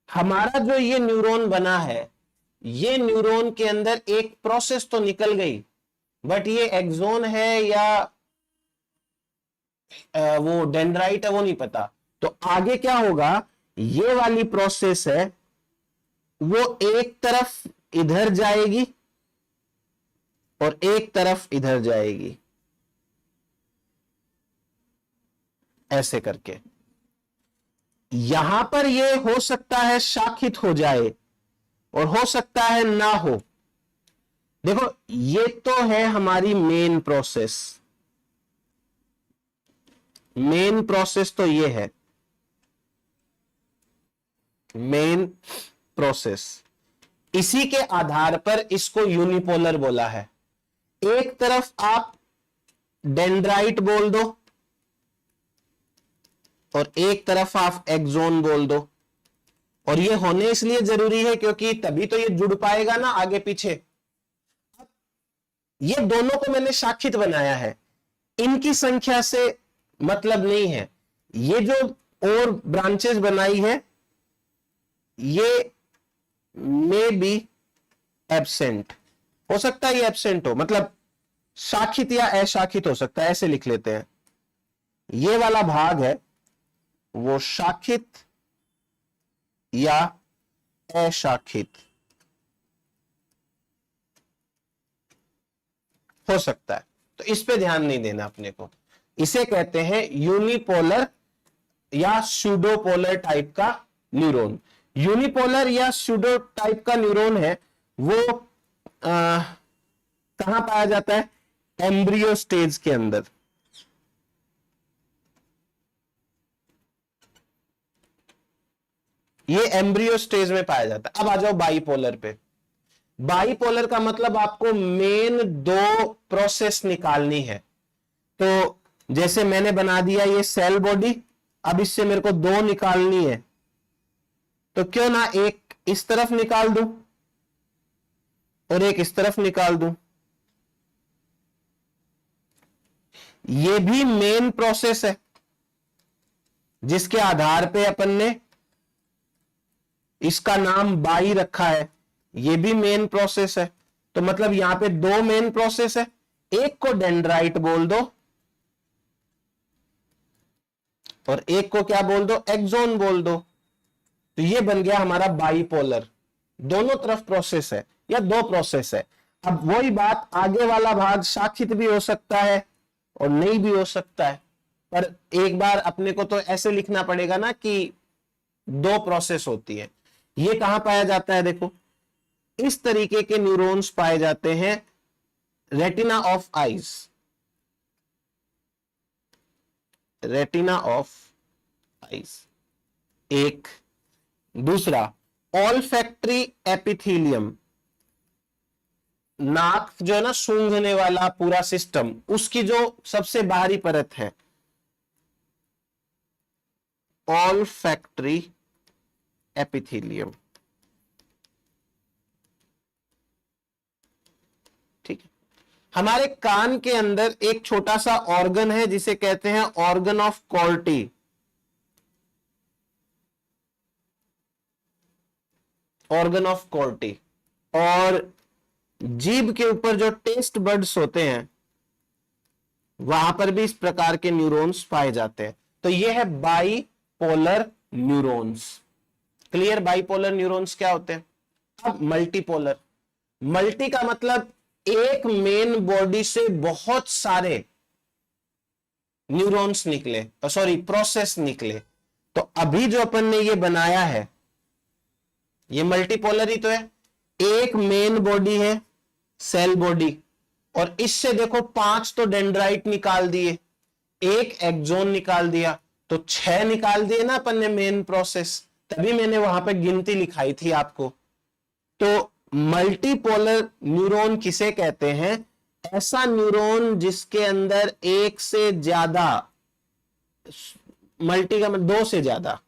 हमारा जो ये न्यूरॉन बना है, ये न्यूरॉन के अंदर एक प्रोसेस तो निकल गई, बट ये एक्सोन है या वो डेंड्राइट है वो नहीं पता। तो आगे क्या होगा, ये वाली प्रोसेस है वो एक तरफ इधर जाएगी और एक तरफ इधर जाएगी, ऐसे करके। यहां पर ये हो सकता है शाखित हो जाए और हो सकता है ना हो। देखो ये तो है हमारी मेन प्रोसेस, मेन प्रोसेस तो ये है मेन प्रोसेस। इसी के आधार पर इसको यूनिपोलर बोला है। एक तरफ आप डेंड्राइट बोल दो और एक तरफ आप एक्सोन बोल दो, और ये होने इसलिए जरूरी है क्योंकि तभी तो ये जुड़ पाएगा ना आगे पीछे। ये दोनों को मैंने शाखित बनाया है, इनकी संख्या से मतलब नहीं है। ये जो और ब्रांचेस बनाई है ये मे बी एब्सेंट, हो सकता है ये एब्सेंट हो, मतलब शाखित या अशाखित हो सकता है, ऐसे लिख लेते हैं। ये वाला भाग है वो शाखित या अशाखित हो सकता है, तो इस पे ध्यान नहीं देना अपने को। इसे कहते हैं यूनिपोलर या स्यूडोपोलर टाइप का न्यूरॉन। यूनिपोलर या स्यूडो टाइप का न्यूरॉन है वो कहां पाया जाता है, एम्ब्रियो स्टेज के अंदर। ये एम्ब्रियो स्टेज में पाया जाता है। अब आ जाओ बाइपोलर पे। बाइपोलर का मतलब आपको मेन दो प्रोसेस निकालनी है। तो जैसे मैंने बना दिया ये सेल बॉडी, अब इससे मेरे को दो निकालनी है, तो क्यों ना एक इस तरफ निकाल दूं और एक इस तरफ निकाल दूं। ये भी मेन प्रोसेस है जिसके आधार पे अपन ने इसका नाम बाई रखा है। ये भी मेन प्रोसेस है, तो मतलब यहां पे दो मेन प्रोसेस है, एक को डेंड्राइट बोल दो और एक को क्या बोल दो, एक्सोन बोल दो। तो ये बन गया हमारा बाइपोलर, दोनों तरफ प्रोसेस है या दो प्रोसेस है। अब वही बात, आगे वाला भाग शाखित भी हो सकता है और नहीं भी हो सकता है, पर एक बार अपने को तो ऐसे लिखना पड़ेगा ना कि दो प्रोसेस होती है। ये कहां पाया जाता है, देखो इस तरीके के न्यूरॉन्स पाए जाते हैं retina of eyes, retina of eyes एक। दूसरा ऑल्फैक्टरी एपिथेलियम, नाक जो है ना सूंघने वाला पूरा सिस्टम, उसकी जो सबसे बाहरी परत है ऑल्फैक्टरी एपिथेलियम, ठीक है। हमारे कान के अंदर एक छोटा सा ऑर्गन है जिसे कहते हैं ऑर्गन ऑफ कॉर्टी, ऑर्गन ऑफ कॉर्टी। और जीभ के ऊपर जो टेस्ट बड्स होते हैं वहां पर भी इस प्रकार के न्यूरॉन्स पाए जाते हैं। तो ये है bipolar neurons. Clear, bipolar neurons क्या होते हैं। अब मल्टीपोलर, मल्टी का मतलब एक मेन बॉडी से बहुत सारे न्यूरॉन्स निकले, सॉरी प्रोसेस निकले। तो अभी जो अपन ने ये बनाया है ये मल्टीपोलर ही तो है। एक मेन बॉडी है सेल बॉडी, और इससे देखो 5 तो डेंड्राइट निकाल दिए, एक एक्सोन निकाल दिया, तो 6 निकाल दिए ना अपन ने मेन प्रोसेस। तभी मैंने वहां पे गिनती लिखाई थी आपको। तो मल्टीपोलर न्यूरॉन किसे कहते हैं? ऐसा न्यूरॉन जिसके अंदर एक से ज्यादा, मल्टी का मतलब 2 से ज्यादा,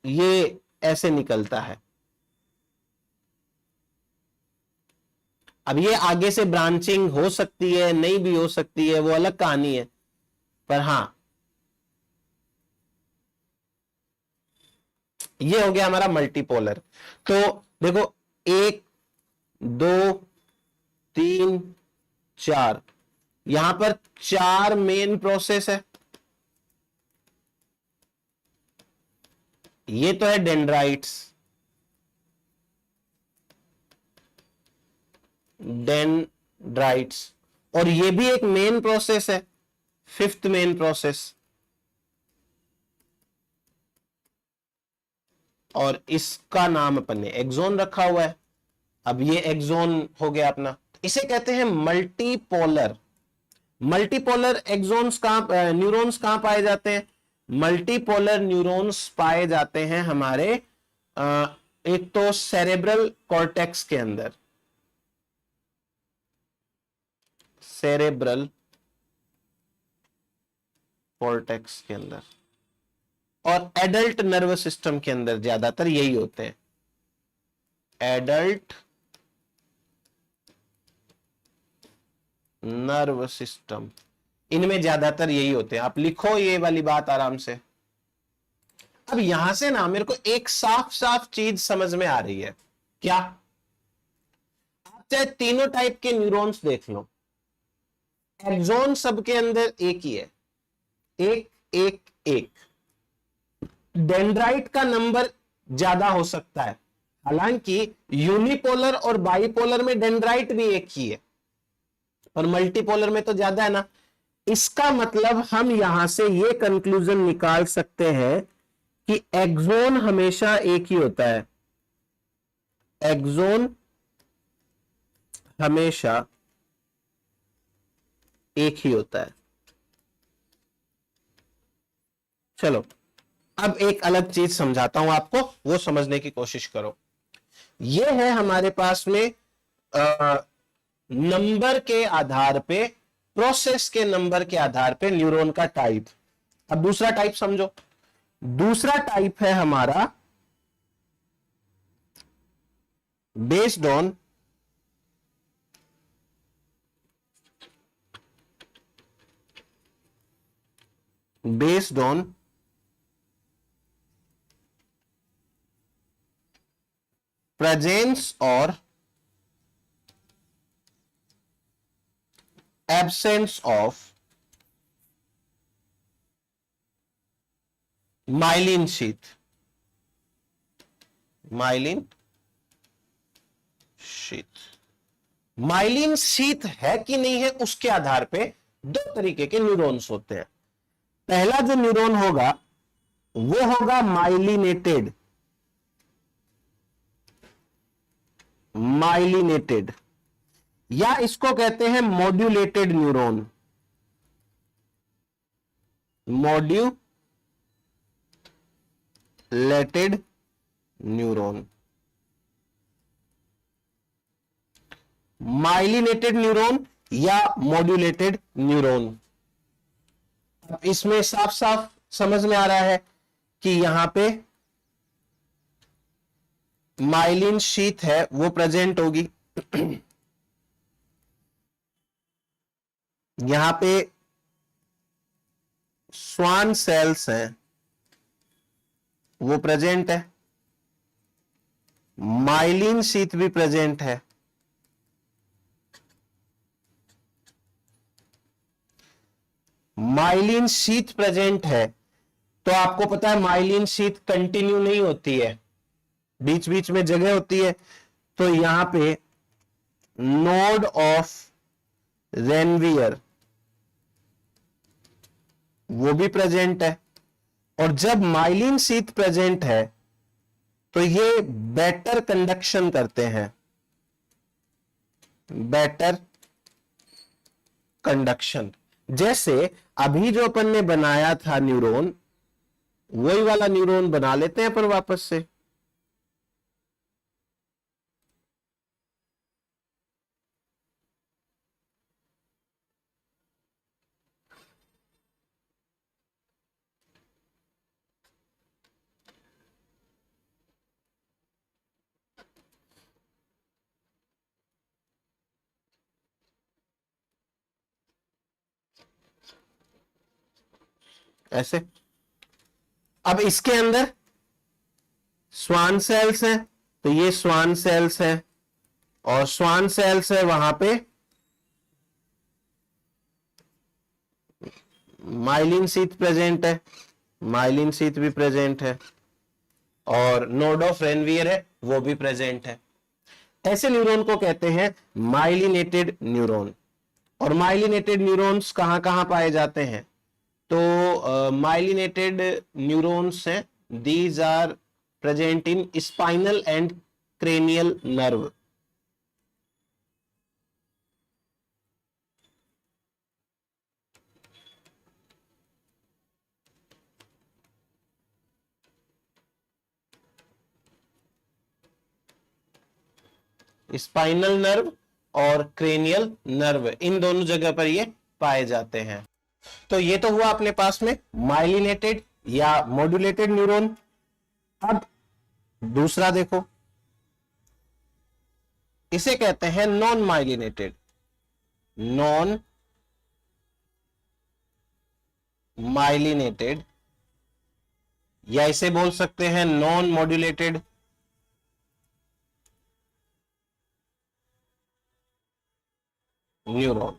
ये ऐसे निकलता है। अब ये आगे से ब्रांचिंग हो सकती है, नहीं भी हो सकती है, वो अलग कहानी है। पर हां, ये हो गया हमारा मल्टीपोलर। तो देखो 1 2 3 4, यहां पर 4 मेन प्रोसेस है। ये तो है डेंड्राइट्स, डेंड्राइट्स, और ये भी एक मेन प्रोसेस है, 5th मेन प्रोसेस। और इसका नाम अपन ने एक्सोन रखा हुआ है। अब ये एक्सोन हो गया अपना, इसे कहते हैं मल्टीपोलर। मल्टीपोलर एक्सोन्स कहां, न्यूरॉन्स कहां पाए जाते हैं? मल्टीपोलर न्यूरॉन्स पाए जाते हैं हमारे एक तो सेरेब्रल कॉर्टेक्स के अंदर, सेरेब्रल कॉर्टेक्स के अंदर, और एडल्ट नर्वस सिस्टम के अंदर ज्यादातर यही होते हैं। एडल्ट नर्व सिस्टम, इनमें ज्यादातर यही होते हैं। आप लिखो ये वाली बात आराम से। अब यहां से ना मेरे को एक साफ साफ चीज समझ में आ रही है। क्या? आप चाहे तीनों टाइप के न्यूरॉन्स देख लो, एक्सोन सबके अंदर एक ही है, एक एक एक। डेंड्राइट का नंबर ज्यादा हो सकता है, हालांकि यूनिपोलर और बाइपोलर में डेंड्राइट भी एक ही है, और मल्टीपोलर में तो ज्यादा है ना। इसका मतलब हम यहां से ये कंक्लूजन निकाल सकते हैं कि एक्सोन हमेशा एक ही होता है। एक्सोन हमेशा एक ही होता है। चलो अब एक अलग चीज समझाता हूं आपको, वो समझने की कोशिश करो। ये है हमारे पास में नंबर के आधार पे, प्रोसेस के नंबर के आधार पे न्यूरॉन का टाइप। अब दूसरा टाइप समझो। दूसरा टाइप है हमारा बेस्ड ऑन प्रेजेंस और absence of myelin sheath. Myelin sheath, myelin sheath है कि नहीं है उसके आधार पे 2 तरीके के न्यूरॉन्स होते हैं। पहला जो न्यूरॉन होगा वो होगा माइलिनेटेड, माइलिनेटेड, या इसको कहते हैं modulated neuron. Modulated neuron, myelinated neuron या मॉड्यूलेटेड न्यूरॉन। अब इसमें साफ साफ समझ में आ रहा है कि यहां पे माइलिन शीथ है वो प्रेजेंट होगी, यहां पे स्वान सेल्स हैं वो प्रेजेंट है, माइलिन शीथ भी प्रेजेंट है। माइलिन शीथ प्रेजेंट है तो आपको पता है माइलिन शीथ कंटिन्यू नहीं होती है, बीच बीच में जगह होती है। तो यहां पे नोड ऑफ रेनवियर वो भी प्रेजेंट है, और जब माइलिन शीथ प्रेजेंट है तो ये बेटर कंडक्शन करते हैं, बेटर कंडक्शन। जैसे अभी जो अपन ने बनाया था न्यूरॉन, वही वाला न्यूरॉन बना लेते हैं पर वापस से। ऐसे अब इसके अंदर स्वान सेल्स हैं, तो ये स्वान सेल्स हैं, और स्वान सेल्स है वहां पे माइलिन शीथ प्रेजेंट है, माइलिन शीथ भी प्रेजेंट है, और नोड ऑफ रेनवियर है वो भी प्रेजेंट है। ऐसे न्यूरॉन को कहते हैं माइलिनेटेड न्यूरॉन। और माइलिनेटेड न्यूरॉन्स कहां कहां पाए जाते हैं? तो माइलिनेटेड न्यूरॉन्स हैं, these are present in spinal and cranial nerve. Spinal nerve और क्रेनियल नर्व, इन दोनों जगह पर ये पाए जाते हैं। तो ये तो हुआ अपने पास में माइलिनेटेड या मॉड्यूलेटेड न्यूरॉन। अब दूसरा देखो, इसे कहते हैं नॉन माइलिनेटेड, नॉन माइलिनेटेड, या इसे बोल सकते हैं नॉन मॉड्यूलेटेड न्यूरॉन।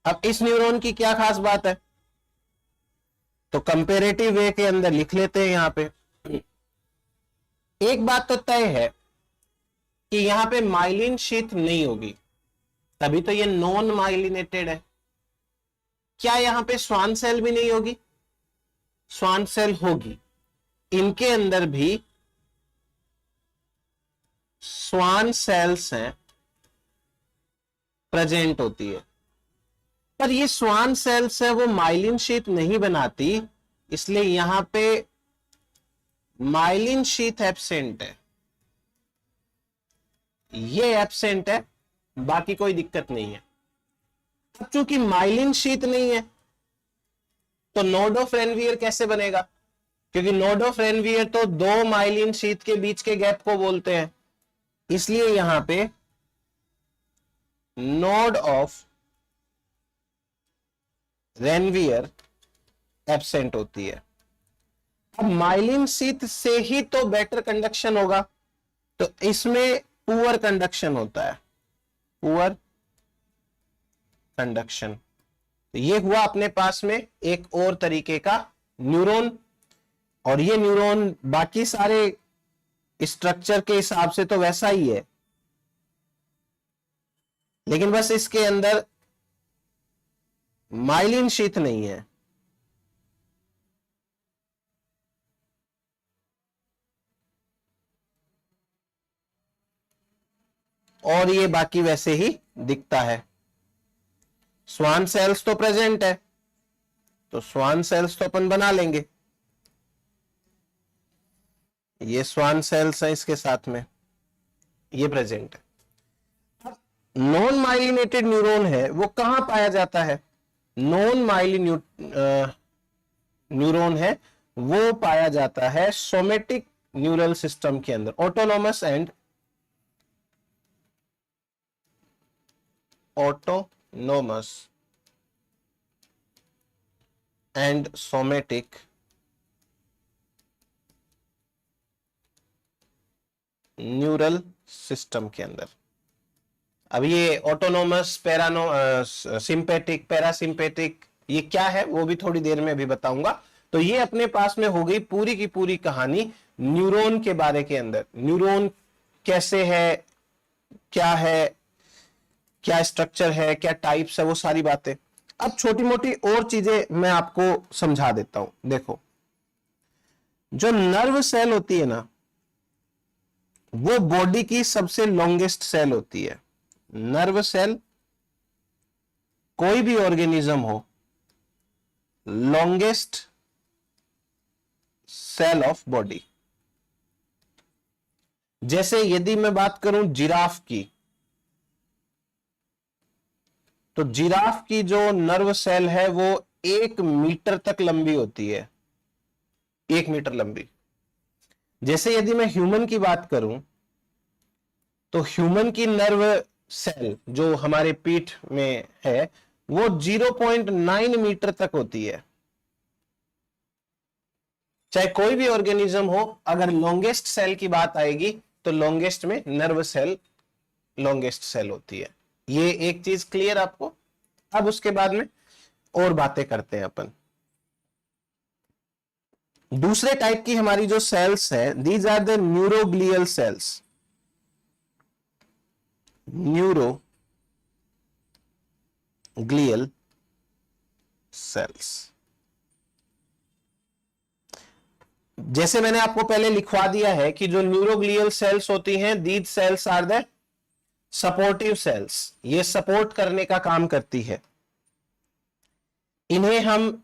अब इस न्यूरॉन की क्या खास बात है? तो कंपेरेटिव वे के अंदर लिख लेते हैं। यहां पे एक बात तो तय है कि यहां पे माइलिन शीथ नहीं होगी, तभी तो ये नॉन माइलिनेटेड है। क्या यहां पे स्वान सेल भी नहीं होगी? स्वान सेल होगी, इनके अंदर भी स्वान सेल्स हैं, प्रेजेंट होती है, पर ये स्वान सेल्स है वो माइलिन शीथ नहीं बनाती, इसलिए यहां पे माइलिन शीथ एब्सेंट है, ये एब्सेंट है, बाकी कोई दिक्कत नहीं है। अब चूंकि माइलिन शीथ नहीं है तो नोड ऑफ रेनवियर कैसे बनेगा? क्योंकि नोड ऑफ रेनवियर तो दो माइलिन शीथ के बीच के गैप को बोलते हैं, इसलिए यहां पे नोड ऑफ रेनवियर एब्सेंट होती है। अब माइलिन शीथ से ही तो बेटर कंडक्शन होगा, तो इसमें पुअर कंडक्शन होता है, पुअर कंडक्शन। तो ये हुआ अपने पास में एक और तरीके का न्यूरॉन। और ये न्यूरॉन बाकी सारे स्ट्रक्चर के हिसाब से तो वैसा ही है, लेकिन बस इसके अंदर माइलिन शीथ नहीं है। और ये बाकी वैसे ही दिखता है। स्वान सेल्स तो प्रेजेंट है, तो स्वान सेल्स तो अपन बना लेंगे, ये स्वान सेल्स है, इसके साथ में ये प्रेजेंट है। नॉन माइलिनेटेड न्यूरॉन है वो कहां पाया जाता है? नॉन माइलिन न्यूरॉन है वो पाया जाता है सोमेटिक न्यूरल सिस्टम के अंदर, autonomous and somatic neural system के अंदर। अब ये ऑटोनोमस, सिंपैथिक, पैरासिम्पैथिक, ये क्या है वो भी थोड़ी देर में अभी बताऊंगा। तो ये अपने पास में हो गई पूरी की पूरी कहानी न्यूरॉन के बारे के अंदर। न्यूरॉन कैसे है, क्या स्ट्रक्चर है, क्या टाइप्स है, वो सारी बातें। अब छोटी मोटी और चीजें मैं आपको समझा देता हूं। देखो, जो नर्व सेल होती है ना, वो बॉडी की सबसे लॉन्गेस्ट सेल होती है। नर्व सेल, कोई भी ऑर्गेनिज्म हो, लॉन्गेस्ट सेल ऑफ बॉडी। जैसे यदि मैं बात करूं जिराफ की, तो जिराफ की जो नर्व सेल है वो 1 मीटर तक लंबी होती है, 1 मीटर लंबी। जैसे यदि मैं ह्यूमन की बात करूं, तो ह्यूमन की नर्व सेल जो हमारे पीठ में है वो 0.9 मीटर तक होती है। चाहे कोई भी ऑर्गेनिज्म हो, अगर लॉन्गेस्ट सेल की बात आएगी तो लॉन्गेस्ट में नर्व सेल लॉन्गेस्ट सेल होती है। ये एक चीज क्लियर आपको। अब उसके बाद में और बातें करते हैं अपन। दूसरे टाइप की हमारी जो सेल्स है, these are the neuroglial cells. Neuroglial cells, जैसे मैंने आपको पहले लिखवा दिया है कि जो न्यूरोग्लियल सेल्स होती हैं, these cells are the supportive cells. ये सपोर्ट करने का काम करती है। इन्हें हम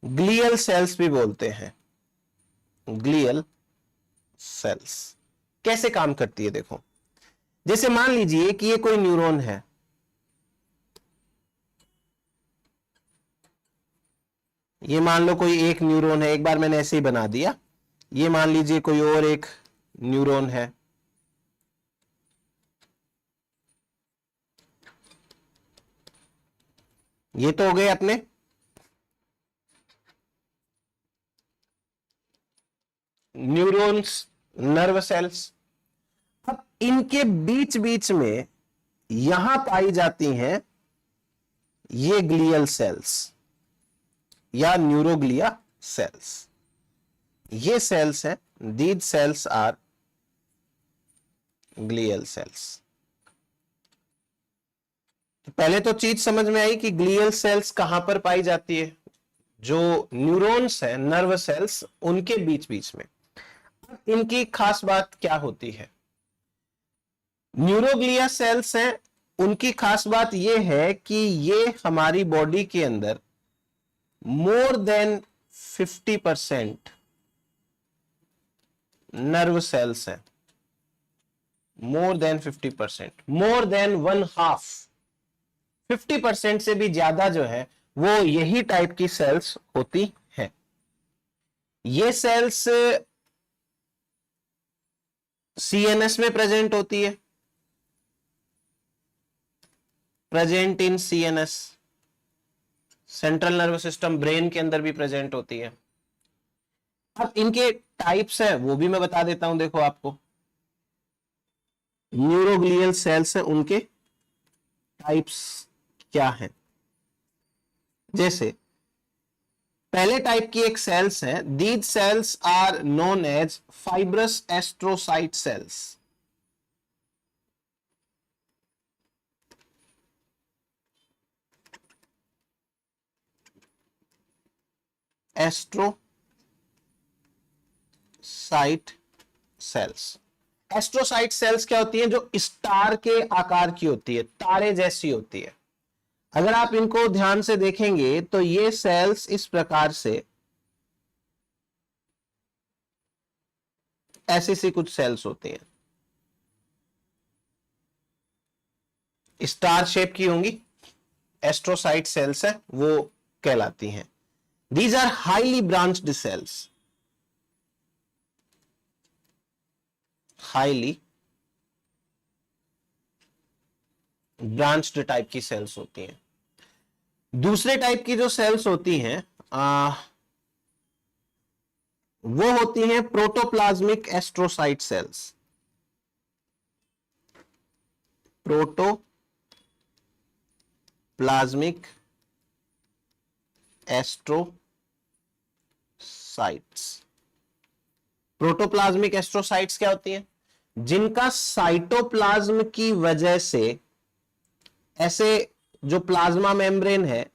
ग्लियल सेल्स भी बोलते हैं। ग्लियल सेल्स कैसे काम करती है देखो। जैसे मान लीजिए कि ये कोई न्यूरॉन है, ये मान लो कोई एक न्यूरॉन है, एक बार मैंने ऐसे ही बना दिया। ये मान लीजिए कोई और एक न्यूरॉन है। ये तो हो गए अपने न्यूरॉन्स, नर्व सेल्स। अब इनके बीच बीच में यहां पाई जाती हैं ये ग्लियल सेल्स या न्यूरोग्लिया सेल्स। ये सेल्स हैं, these cells are glial cells. पहले तो चीज समझ में आई कि ग्लियल सेल्स कहां पर पाई जाती है। जो न्यूरॉन्स है, नर्व सेल्स, उनके बीच बीच में। इनकी खास बात क्या होती है? न्यूरोग्लिया सेल्स हैं, उनकी खास बात यह है कि ये हमारी बॉडी के अंदर मोर देन 50% नर्व सेल्स हैं। मोर देन 50%, मोर देन 1/2, 50% से भी ज्यादा जो है वो यही टाइप की सेल्स होती हैं। ये सेल्स सीएनएस में प्रेजेंट होती है, present in CNS, central nervous system, brain के अंदर भी प्रेजेंट होती है। अब इनके टाइप्स है वो भी मैं बता देता हूं। देखो, आपको न्यूरोग्लियल सेल्स है, उनके टाइप्स क्या हैं। जैसे पहले टाइप की एक सेल्स है, these cells are known as fibrous astrocyte cells. Astrocyte cells. Astrocyte cells क्या होती हैं? जो स्टार के आकार की होती है, तारे जैसी होती है। अगर आप इनको ध्यान से देखेंगे तो ये सेल्स इस प्रकार से ऐसी सी कुछ सेल्स होती हैं, स्टार शेप की होंगी, एस्ट्रोसाइट सेल्स है वो कहलाती हैं। These are highly branched cells, highly branched type की सेल्स होती हैं। दूसरे टाइप की जो सेल्स होती हैं वो होती हैं protoplasmic astrocyte cells. Protoplasmic astrocyte astrocytes. Protoplasmic astrocytes क्या होती हैं? जिनका साइटोप्लाज्म की वजह से ऐसे जो प्लाज्मा मेम्ब्रेन है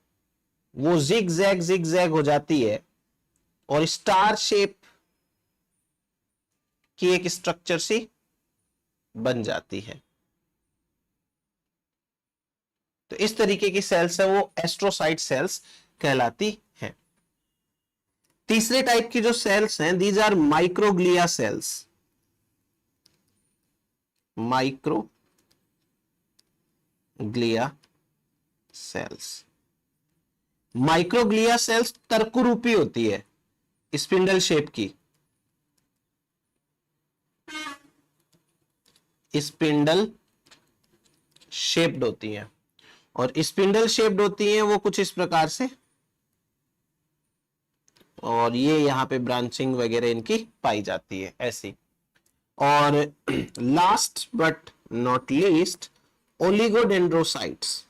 वो जिग जैग हो जाती है और स्टार शेप की एक स्ट्रक्चर सी बन जाती है। तो इस तरीके की सेल्स है वो एस्ट्रोसाइट सेल्स कहलाती हैं। तीसरे टाइप की जो सेल्स हैं, these are microglia cells. Microglia cells. Microglia cells तर्करूपी होती है, स्पिंडल शेप की, स्पिंडल शेप्ड होती हैं। और स्पिंडल शेप्ड होती हैं वो कुछ इस प्रकार से, और ये यहां पे ब्रांचिंग वगैरह इनकी पाई जाती है ऐसी। और last but not least, oligodendrocytes.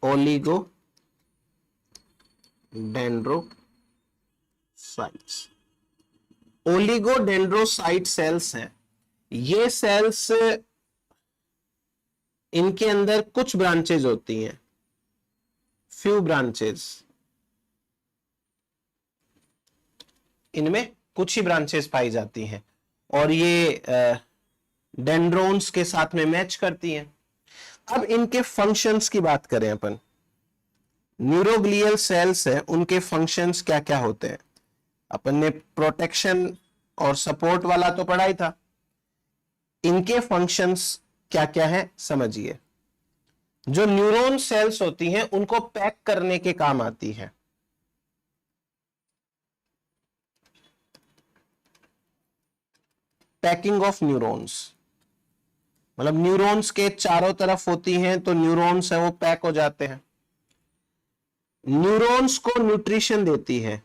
Oligodendrocytes. Oligodendrocyte cells हैं। ये सेल्स, इनके अंदर कुछ ब्रांचेज होती हैं, फ्यू ब्रांचेज, इनमें कुछ ही ब्रांचेस पाई जाती हैं और ये डेंड्रोन्स के साथ में मैच करती हैं। अब इनके फंक्शंस की बात करें अपन, न्यूरोग्लियल सेल्स है, उनके फंक्शंस क्या क्या होते हैं? अपन ने प्रोटेक्शन और सपोर्ट वाला तो पढ़ा ही था, इनके फंक्शंस क्या क्या है समझिए। जो न्यूरॉन सेल्स होती हैं उनको पैक करने के काम आती है। पैकिंग ऑफ न्यूरॉन्स, मतलब न्यूरॉन्स के चारों तरफ होती हैं तो न्यूरॉन्स है वो पैक हो जाते हैं। न्यूरॉन्स को न्यूट्रिशन देती है,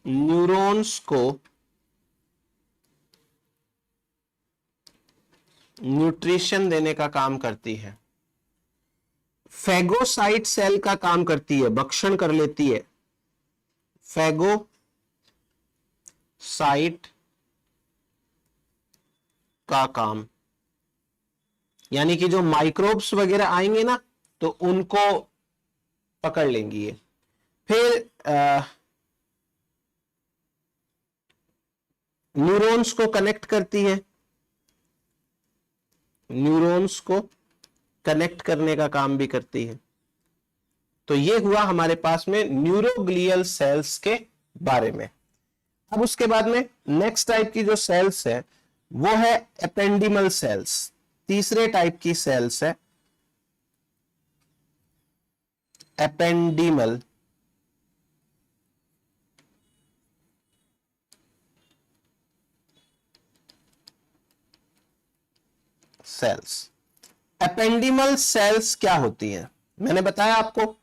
न्यूरॉन्स को न्यूट्रिशन देने का काम करती है। फेगोसाइट सेल का काम करती है, भक्षण कर लेती है। फेगोसाइट का काम, यानी कि जो माइक्रोब्स वगैरह आएंगे ना तो उनको पकड़ लेंगी ये। फिर न्यूरॉन्स को कनेक्ट करती है, न्यूरॉन्स को कनेक्ट करने का काम भी करती है। तो ये हुआ हमारे पास में न्यूरोग्लियल सेल्स के बारे में। अब उसके बाद में नेक्स्ट टाइप की जो सेल्स है वो है एपेंडिमल सेल्स। तीसरे टाइप की सेल्स है एपेंडिमल सेल्स। एपेंडिमल सेल्स क्या होती हैं? मैंने बताया आपको,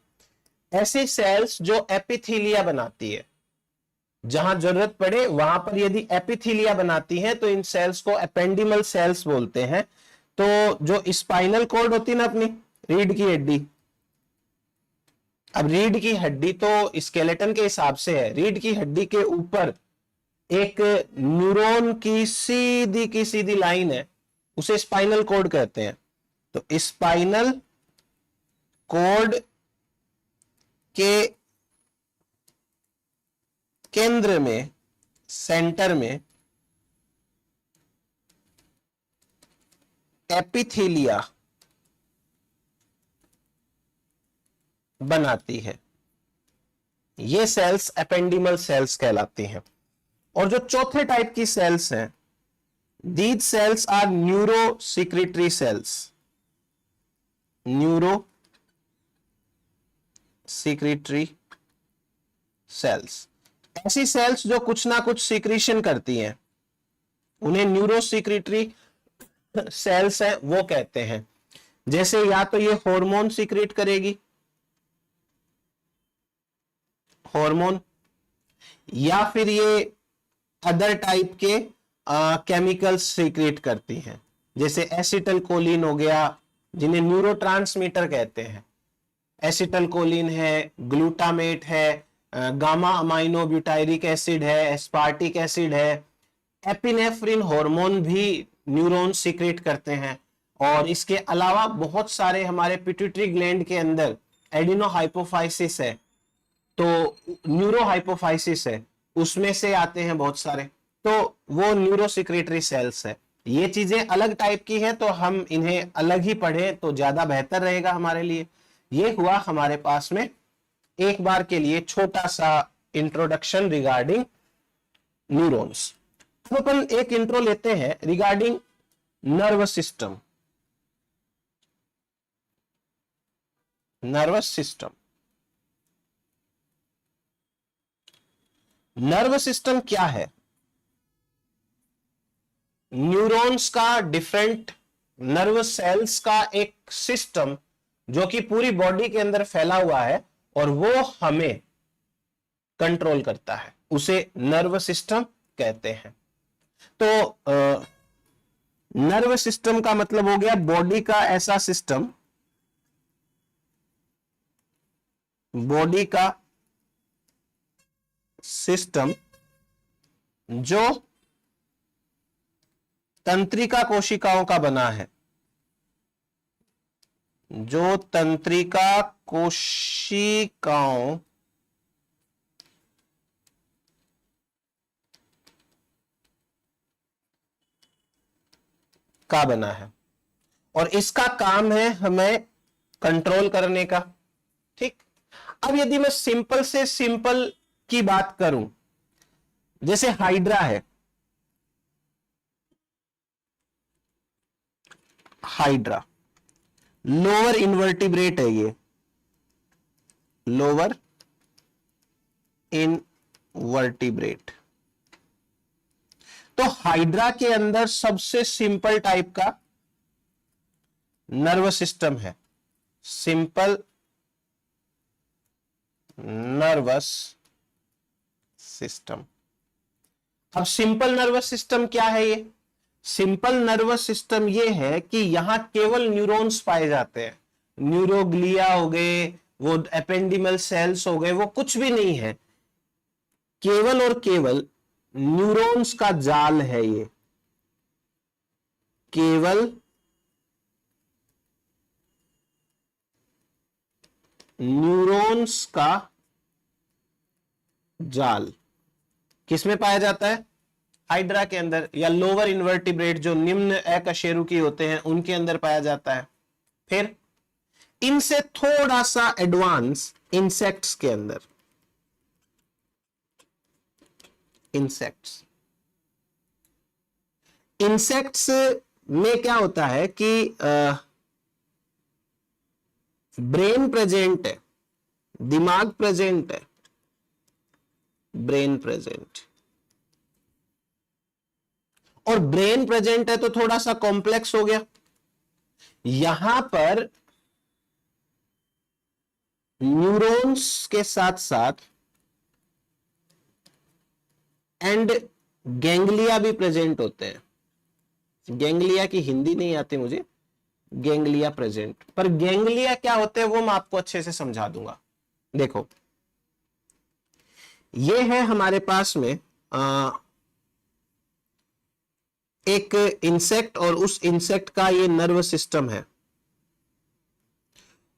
ऐसी सेल्स जो एपिथीलिया बनाती है, जहां जरूरत पड़े वहां पर यदि एपिथीलिया बनाती हैं तो इन सेल्स को एपेंडिमल सेल्स बोलते हैं। तो जो स्पाइनल कॉर्ड होती है ना अपनी, रीढ़ की हड्डी, अब रीढ़ की हड्डी तो स्केलेटन के हिसाब से है, रीढ़ की हड्डी के ऊपर एक न्यूरॉन की सीधी लाइन है, उसे स्पाइनल कॉर्ड कहते हैं। तो स्पाइनल कॉर्ड के केंद्र में, सेंटर में एपिथेलिया बनाती है। ये सेल्स एपेंडिमल सेल्स कहलाती हैं। और जो चौथे टाइप की सेल्स हैं, these cells are neuro secretory cells. Neuro secretory cells, ऐसी सेल्स जो कुछ ना कुछ सिक्रीशन करती हैं, उन्हें न्यूरो सिक्रेटरी सेल्स है वो कहते हैं। जैसे या तो ये हार्मोन सिक्रेट करेगी, हार्मोन, या फिर ये अदर टाइप के केमिकल्स सीक्रेट करती हैं, जैसे एसिटल कोलिन हो गया, जिन्हें न्यूरोट्रांसमीटर कहते हैं। एसिटलकोलिन है, ग्लूटामेट है, गामा अमाइनो ब्यूटायरिक एसिड है, एस्पार्टिक एसिड है, एपिनेफ्रिन हार्मोन भी न्यूरॉन सीक्रेट करते हैं। और इसके अलावा बहुत सारे हमारे पिट्यूटरी ग्लैंड के अंदर एडिनोहाइपोफाइसिस है, तो न्यूरोहाइपोफाइसिस है, उसमें से आते हैं बहुत सारे, तो वो न्यूरोसिक्रेटरी सेल्स है। ये चीजें अलग टाइप की है, तो हम इन्हें अलग ही पढ़ें तो ज्यादा बेहतर रहेगा हमारे लिए। ये हुआ हमारे पास में एक बार के लिए छोटा सा इंट्रोडक्शन रिगार्डिंग न्यूरॉन्स। अब अपन एक इंट्रो लेते हैं regarding nervous system. Nervous system, nervous system क्या है? न्यूरॉन्स का, डिफरेंट नर्वस सेल्स का एक सिस्टम जो कि पूरी बॉडी के अंदर फैला हुआ है और वो हमें कंट्रोल करता है, उसे नर्वस सिस्टम कहते हैं। तो नर्वस सिस्टम का मतलब हो गया बॉडी का ऐसा सिस्टम, बॉडी का सिस्टम जो तंत्रिका कोशिकाओं का बना है, जो तंत्रिका कोशिकाओं का बना है, और इसका काम है हमें कंट्रोल करने का। ठीक, अब यदि मैं सिंपल से सिंपल की बात करूं, जैसे हाइड्रा है, हाइड्रा लोअर इनवर्टिब्रेट है, ये लोअर इनवर्टिब्रेट। तो हाइड्रा के अंदर सबसे सिंपल टाइप का नर्वस सिस्टम है, सिंपल नर्वस सिस्टम। अब सिंपल नर्वस सिस्टम क्या है? ये सिंपल नर्वस सिस्टम ये है कि यहां केवल न्यूरॉन्स पाए जाते हैं, न्यूरोग्लिया हो गए, वो एपेंडिमल सेल्स हो गए, वो कुछ भी नहीं है, केवल और केवल न्यूरॉन्स का जाल है ये, केवल न्यूरॉन्स का जाल। किसमें पाया जाता है? हाइड्रा के अंदर, या लोअर इनवर्टिब्रेट जो निम्न अकशेरुकी होते हैं उनके अंदर पाया जाता है। फिर इनसे थोड़ा सा एडवांस इंसेक्ट्स के अंदर, इंसेक्ट्स, इंसेक्ट्स में क्या होता है कि ब्रेन प्रेजेंट है, दिमाग प्रेजेंट है, ब्रेन प्रेजेंट, और ब्रेन प्रेजेंट है तो थोड़ा सा कॉम्प्लेक्स हो गया। यहां पर न्यूरॉन्स के साथ साथ एंड गैंग्लिया भी प्रेजेंट होते हैं। गैंग्लिया की हिंदी नहीं आती मुझे, गैंग्लिया प्रेजेंट, पर गैंग्लिया क्या होते हैं वो मैं आपको अच्छे से समझा दूंगा। देखो, ये है हमारे पास में एक इंसेक्ट, और उस इंसेक्ट का ये नर्वस सिस्टम है,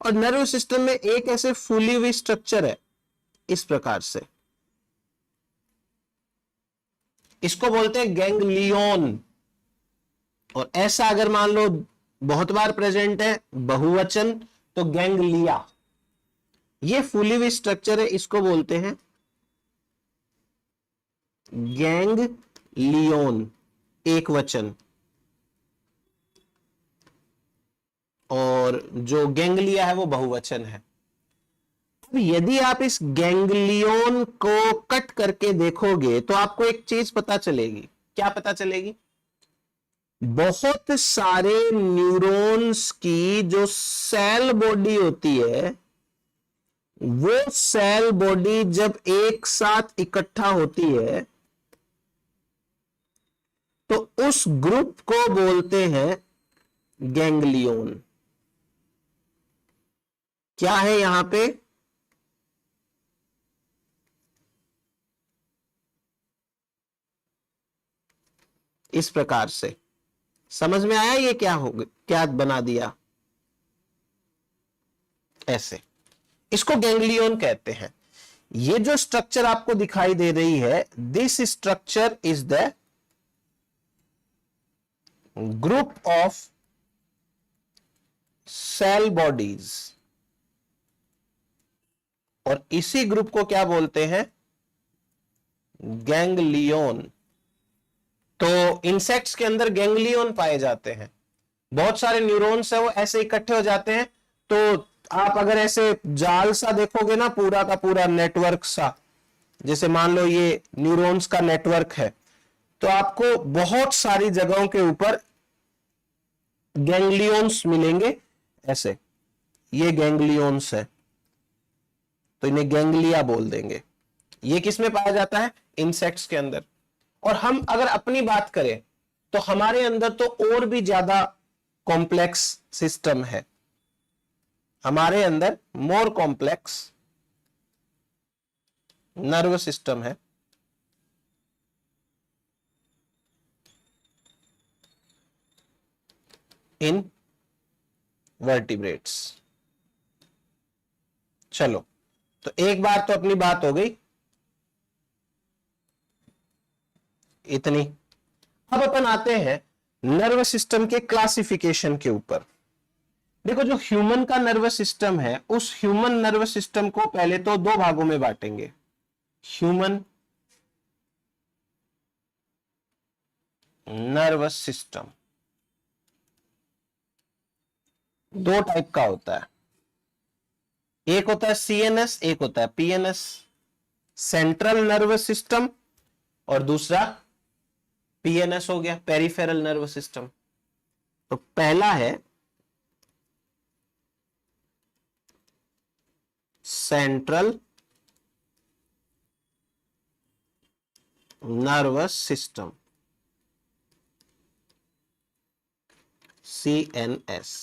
और नर्वस सिस्टम में एक ऐसे फूली हुई स्ट्रक्चर है इस प्रकार से, इसको बोलते हैं गैंग्लियन। और ऐसा अगर मान लो बहुत बार प्रेजेंट है, बहुवचन, तो गैंग्लिया। ये फूली हुई स्ट्रक्चर है, इसको बोलते हैं गैंग्लियन, एक वचन। और जो गैंग्लिया है वो बहुवचन है। अब यदि आप इस गैंग्लियन को कट करके देखोगे तो आपको एक चीज पता चलेगी। क्या पता चलेगी? बहुत सारे न्यूरॉन्स की जो सेल बॉडी होती है, वो सेल बॉडी जब एक साथ इकट्ठा होती है तो उस ग्रुप को बोलते हैं गैंग्लियन। क्या है यहां पे, इस प्रकार से समझ में आया ये क्या हो क्या बना दिया, ऐसे, इसको गैंग्लियन कहते हैं। ये जो स्ट्रक्चर आपको दिखाई दे रही है, this structure is the group of cell bodies, और इसी ग्रुप को क्या बोलते हैं, गैंग्लियन। तो इंसेक्ट्स के अंदर गैंग्लियन पाए जाते हैं, बहुत सारे न्यूरॉन्स है वो ऐसे इकट्ठे हो जाते हैं। तो आप अगर ऐसे जाल सा देखोगे ना, पूरा का पूरा नेटवर्क सा, जैसे मान लो ये न्यूरॉन्स का नेटवर्क है, तो आपको बहुत सारी जगहों के ऊपर गैंग्लियंस मिलेंगे ऐसे, ये गैंग्लियंस है तो इन्हें गैंग्लिया बोल देंगे। ये किस में पाया जाता है, इंसेक्ट्स के अंदर। और हम अगर अपनी बात करें तो हमारे अंदर तो और भी ज्यादा कॉम्प्लेक्स सिस्टम है, हमारे अंदर मोर कॉम्प्लेक्स नर्व सिस्टम है। इन वर्टिब्रेट्स। चलो, तो एक बार तो अपनी बात हो गई इतनी। अब अपन आते हैं नर्व सिस्टम के क्लासिफिकेशन के ऊपर। देखो, जो ह्यूमन का नर्वस सिस्टम है, उस ह्यूमन नर्वस सिस्टम को पहले तो दो भागों में बांटेंगे। ह्यूमन नर्वस सिस्टम दो टाइप का होता है, एक होता है सीएनएस, एक होता है पीएनएस, सेंट्रल नर्वस सिस्टम, और दूसरा पीएनएस हो गया, पेरिफेरल नर्वस सिस्टम। तो पहला है सेंट्रल नर्वस सिस्टम, सीएनएस,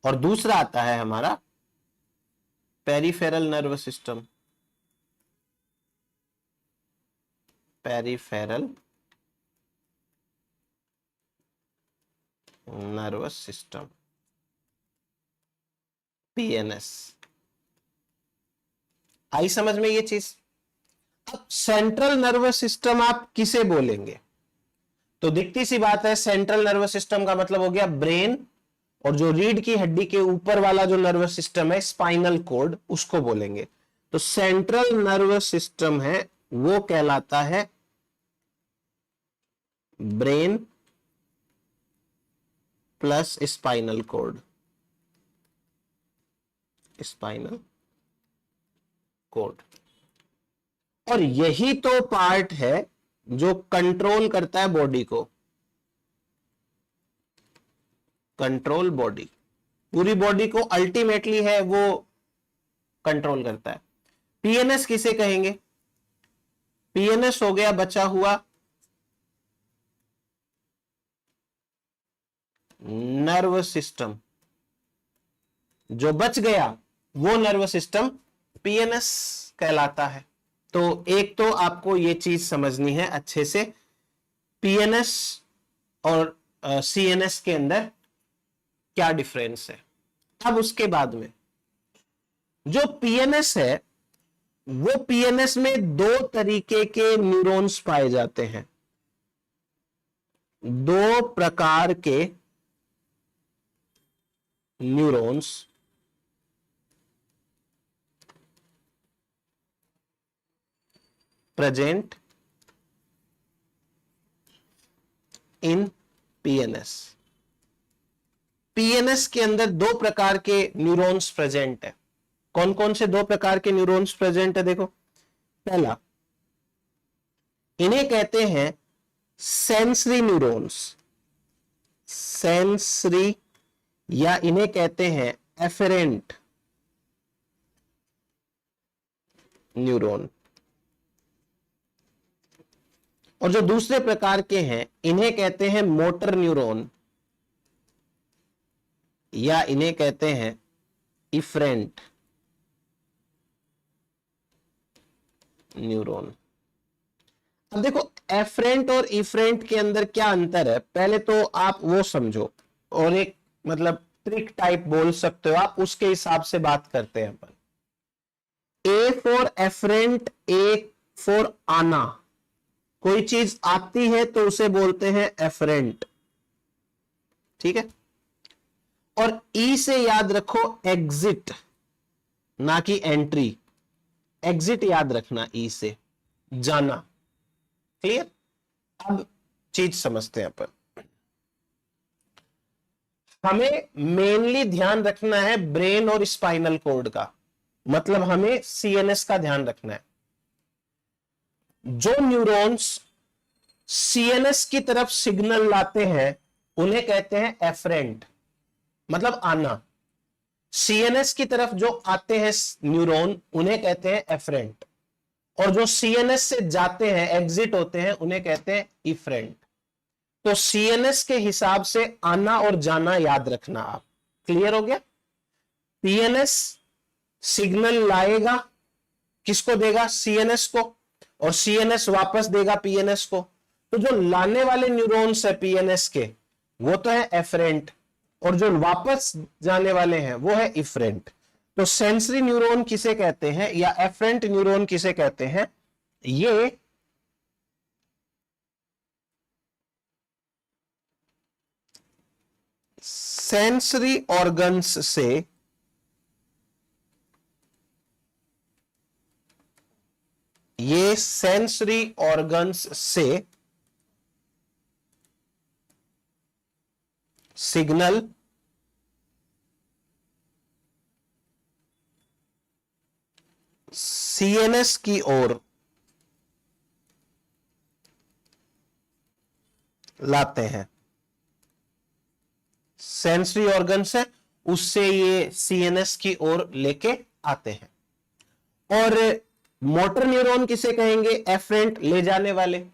और दूसरा आता है हमारा peripheral nervous system, peripheral nervous system, PNS. आई समझ में ये चीज। अब सेंट्रल नर्वस सिस्टम आप किसे बोलेंगे, तो दिखती सी बात है, सेंट्रल नर्वस सिस्टम का मतलब हो गया ब्रेन, और जो रीढ़ की हड्डी के ऊपर वाला जो नर्वस सिस्टम है, स्पाइनल कॉर्ड, उसको बोलेंगे। तो सेंट्रल नर्वस सिस्टम है वो कहलाता है brain plus spinal cord, spinal cord. और यही तो पार्ट है जो कंट्रोल करता है बॉडी को, कंट्रोल बॉडी, पूरी बॉडी को अल्टीमेटली है वो कंट्रोल करता है। पीएनएस किसे कहेंगे, पीएनएस हो गया बचा हुआ नर्व सिस्टम, जो बच गया वो नर्व सिस्टम पीएनएस कहलाता है। तो एक तो आपको ये चीज समझनी है अच्छे से, पीएनएस और सीएनएस के अंदर क्या डिफरेंस है। अब उसके बाद में जो पीएनएस है, वो पीएनएस में दो तरीके के न्यूरॉन्स पाए जाते हैं, दो प्रकार के neurons present in PNS. PNS के अंदर दो प्रकार के न्यूरॉन्स प्रेजेंट है। कौन कौन से दो प्रकार के न्यूरॉन्स प्रेजेंट है, देखो। पहला, इन्हें कहते हैं सेंसरी न्यूरॉन्स, सेंसरी, या इन्हें कहते हैं एफरेंट न्यूरॉन। और जो दूसरे प्रकार के हैं, इन्हें कहते हैं मोटर न्यूरॉन, या इन्हें कहते हैं इफरेंट न्यूरॉन। अब देखो एफरेंट और इफरेंट के अंदर क्या अंतर है, पहले तो आप वो समझो, और एक मतलब ट्रिक टाइप बोल सकते हो आप, उसके हिसाब से बात करते हैं अपन। A for efferent, A for आना, कोई चीज आती है तो उसे बोलते हैं एफरेंट, ठीक है। और ई से याद रखो एग्जिट, ना कि एंट्री, एग्जिट याद रखना, ई से जाना। क्लियर? अब चीज समझते हैं अपन। हमें मेनली ध्यान रखना है ब्रेन और स्पाइनल कॉर्ड का, मतलब हमें सीएनएस का ध्यान रखना है। जो न्यूरॉन्स सीएनएस की तरफ सिग्नल लाते हैं उन्हें कहते हैं एफरेंट, मतलब आना। सीएनएस की तरफ जो आते हैं न्यूरॉन उन्हें कहते हैं एफरेंट, और जो सीएनएस से जाते हैं, एग्जिट होते हैं, उन्हें कहते हैं इफरेंट। तो सीएनएस के हिसाब से आना और जाना याद रखना आप। क्लियर हो गया? पीएनएस सिग्नल लाएगा, किसको देगा? सीएनएस को, और सीएनएस वापस देगा पीएनएस को। तो जो लाने वाले न्यूरॉन्स है पीएनएस के, वो तो है एफरेंट, और जो वापस जाने वाले हैं वो है इफरेंट। तो सेंसरी न्यूरॉन किसे कहते हैं, या एफरेंट न्यूरॉन किसे कहते हैं? ये सेंसरी ऑर्गन्स से सिग्नल सीएनएस की ओर लाते हैं। सेंसरी ऑर्गन से उससे ये सीएनएस की ओर लेके आते हैं। और मोटर न्यूरॉन किसे कहेंगे? एफरेंट, ले जाने वाले।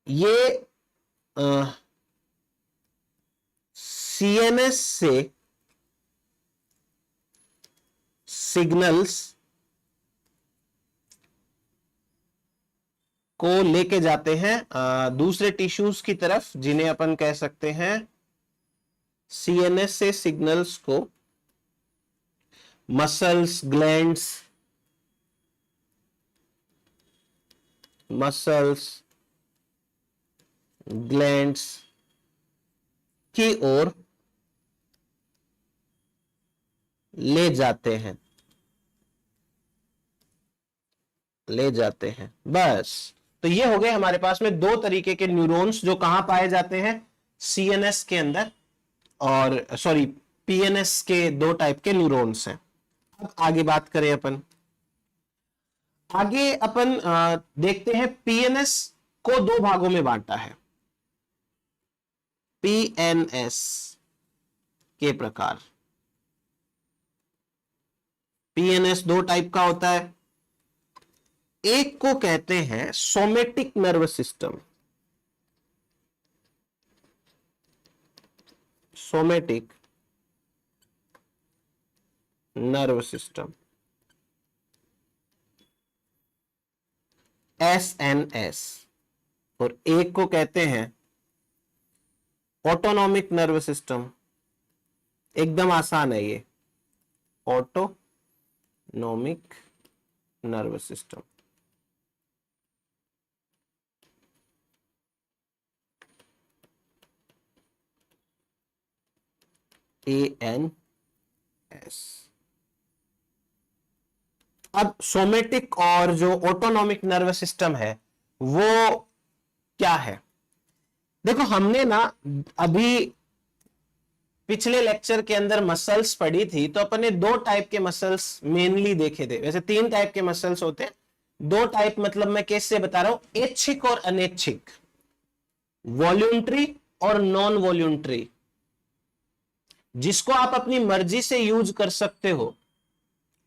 ये सीएनएस से सिग्नल्स को लेके जाते हैं दूसरे टिश्यूज की तरफ, जिन्हें अपन कह सकते हैं सीएनएस से सिग्नल्स को मसल्स, ग्लैंड्स, की ओर ले जाते हैं, बस। तो ये हो गए हमारे पास में दो तरीके के न्यूरॉन्स जो कहां पाए जाते हैं? सीएनएस के अंदर, और सॉरी पीएनएस के दो टाइप के न्यूरॉन्स हैं। अब आगे बात करें अपन, देखते हैं पीएनएस को दो भागों में बांटा है। पीएनएस के प्रकार, पीएनएस दो टाइप का होता है। एक को कहते हैं somatic nervous system, somatic nervous system, SNS, और एक को कहते हैं ऑटोनॉमिक नर्वस सिस्टम। एकदम आसान है ये, ऑटोनॉमिक नर्वस सिस्टम। ANS। अब सोमेटिक और जो ऑटोनॉमिक नर्वस सिस्टम है वो क्या है? देखो हमने ना अभी पिछले लेक्चर के अंदर मसल्स पढ़ी थी, तो अपन ने दो टाइप के मसल्स मेनली देखे थे। वैसे तीन टाइप के मसल्स होते हैं, दो टाइप मतलब मैं कैसे बता रहा हूं, ऐच्छिक और अनैच्छिक, वॉल्यूंटरी और नॉन वॉल्यूंटरी। जिसको आप अपनी मर्जी से यूज कर सकते हो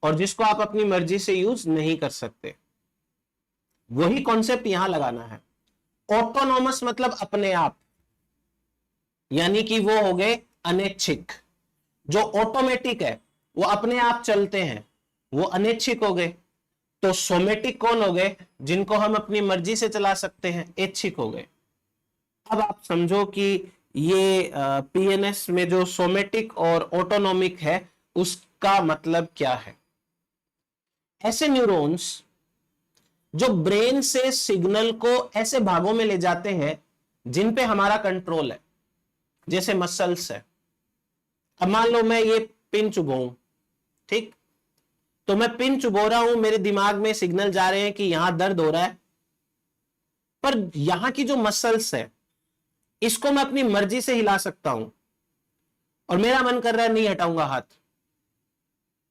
और जिसको आप अपनी मर्जी से यूज नहीं कर सकते, वही कॉन्सेप्ट यहां लगाना है। ऑटोनॉमस मतलब अपने आप, यानी कि वो हो गए अनैच्छिक। जो ऑटोमेटिक है, वो अपने आप चलते हैं, वो अनैच्छिक हो गए। तो सोमेटिक कौन हो गए? जिनको हम अपनी मर्जी से चला सकते हैं, ऐच्छिक हो गए। अब आप समझो कि ये पीएनएस में जो सोमेटिक और ऑटोनॉमिक है उसका मतलब क्या है। ऐसे न्यूरॉन्स जो ब्रेन से सिग्नल को ऐसे भागों में ले जाते हैं जिन पे हमारा कंट्रोल है, जैसे मसल्स है। अब मान लो मैं ये पिन चुभाऊं, ठीक, तो मैं पिन चुभो रहा हूं, मेरे दिमाग में सिग्नल जा रहे हैं कि यहां दर्द हो रहा है, पर यहां की जो मसल्स है इसको मैं अपनी मर्जी से हिला सकता हूं और मेरा मन कर रहा है नहीं हटाऊंगा हाथ।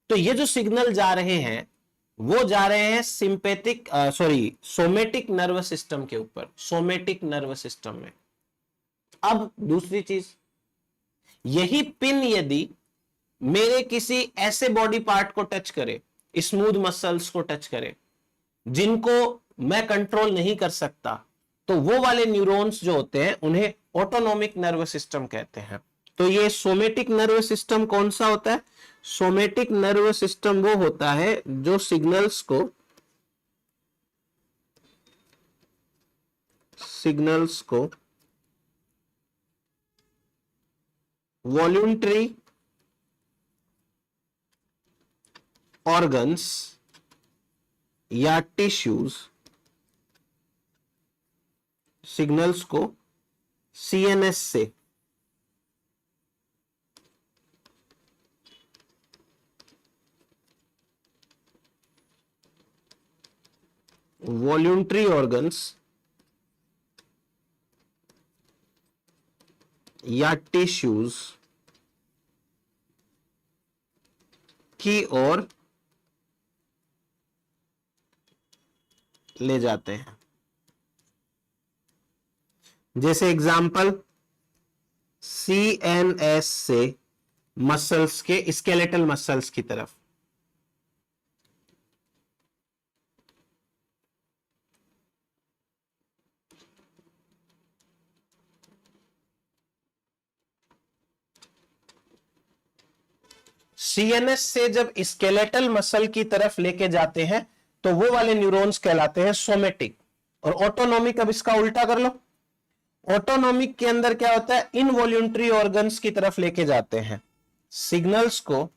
तो ये जो सिग्नल जा रहे हैं वो जा रहे हैं सिंपैथिक सोमेटिक नर्वस सिस्टम के ऊपर, सोमेटिक नर्वस सिस्टम में। अब दूसरी चीज, यही पिन यदि मेरे किसी ऐसे बॉडी पार्ट को टच करे, स्मूथ मसल्स को टच करे जिनको मैं कंट्रोल नहीं कर सकता, तो वो वाले न्यूरॉन्स जो होते हैं उन्हें ऑटोनॉमिक नर्वस सिस्टम कहते हैं। तो ये सोमेटिक नर्वस सिस्टम कौन सा होता है? सोमेटिक नर्वस सिस्टम वो होता है जो सिग्नल्स को वॉल्यूंटरी ऑर्गन्स या टिश्यूज, सिग्नल्स को सीएनएस से वॉल्यूंटरी ऑर्गन्स या टिश्यूज की ओर ले जाते हैं। जैसे एग्जाम्पल, सीएनएस से मसल्स के, स्केलेटल मसल्स की तरफ। सीएनएस से जब स्केलेटल मसल की तरफ लेके जाते हैं तो वो वाले न्यूरॉन्स कहलाते हैं सोमेटिक। और ऑटोनॉमिक, अब इसका उल्टा कर लो। ऑटोनॉमिक के अंदर क्या होता है? इनवॉल्यूंटरी ऑर्गन्स की तरफ लेके जाते हैं सिग्नल्स को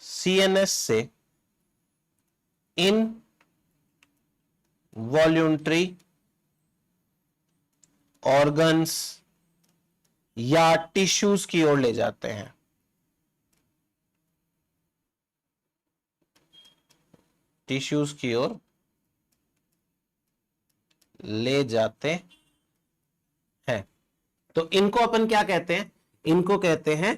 सीएनएस से इन वॉल्यूंटरी ऑर्गन्स या टिश्यूज की ओर ले जाते हैं। टिश्यूज की ओर ले जाते हैं। तो इनको अपन क्या कहते हैं? इनको कहते हैं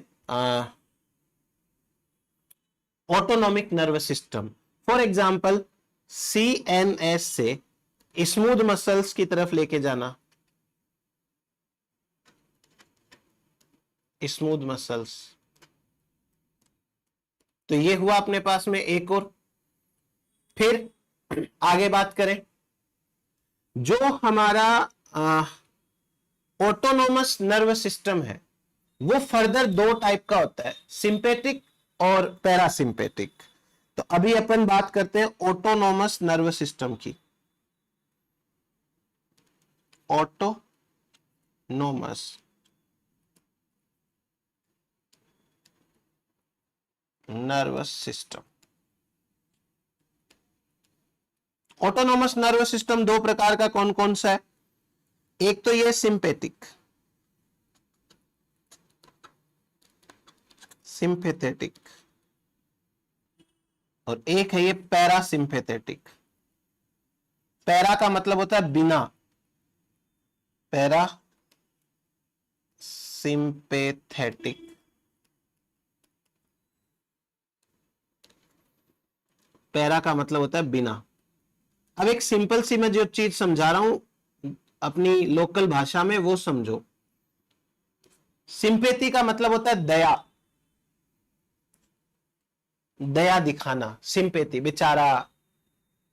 autonomic nervous system. For example, CNS से स्मूथ मसल्स की तरफ लेके जाना, स्मूथ मसल्स। तो ये हुआ अपने पास में एक और। फिर आगे बात करें, जो हमारा ऑटोनोमस नर्वस सिस्टम है वो फर्दर दो टाइप का होता है, सिंपैथिक और पैरासिम्पैथिक। तो अभी अपन बात करते हैं ऑटोनोमस नर्वस सिस्टम की। Autonomous nervous system. Autonomous nervous system दो प्रकार का कौन कौन सा है? एक तो ये सिंपैथिक, सिंपैथेटिक, और एक है ये पैरासिम्पैथेटिक। पैरा का मतलब होता है बिना, पैरा सिंपैथेटिक। पैरा का मतलब होता है बिना। अब एक सिंपल सी मैं जो चीज समझा रहा हूं अपनी लोकल भाषा में वो समझो। सिंपैथी का मतलब होता है दया, दया दिखाना। सिंपैथी, बेचारा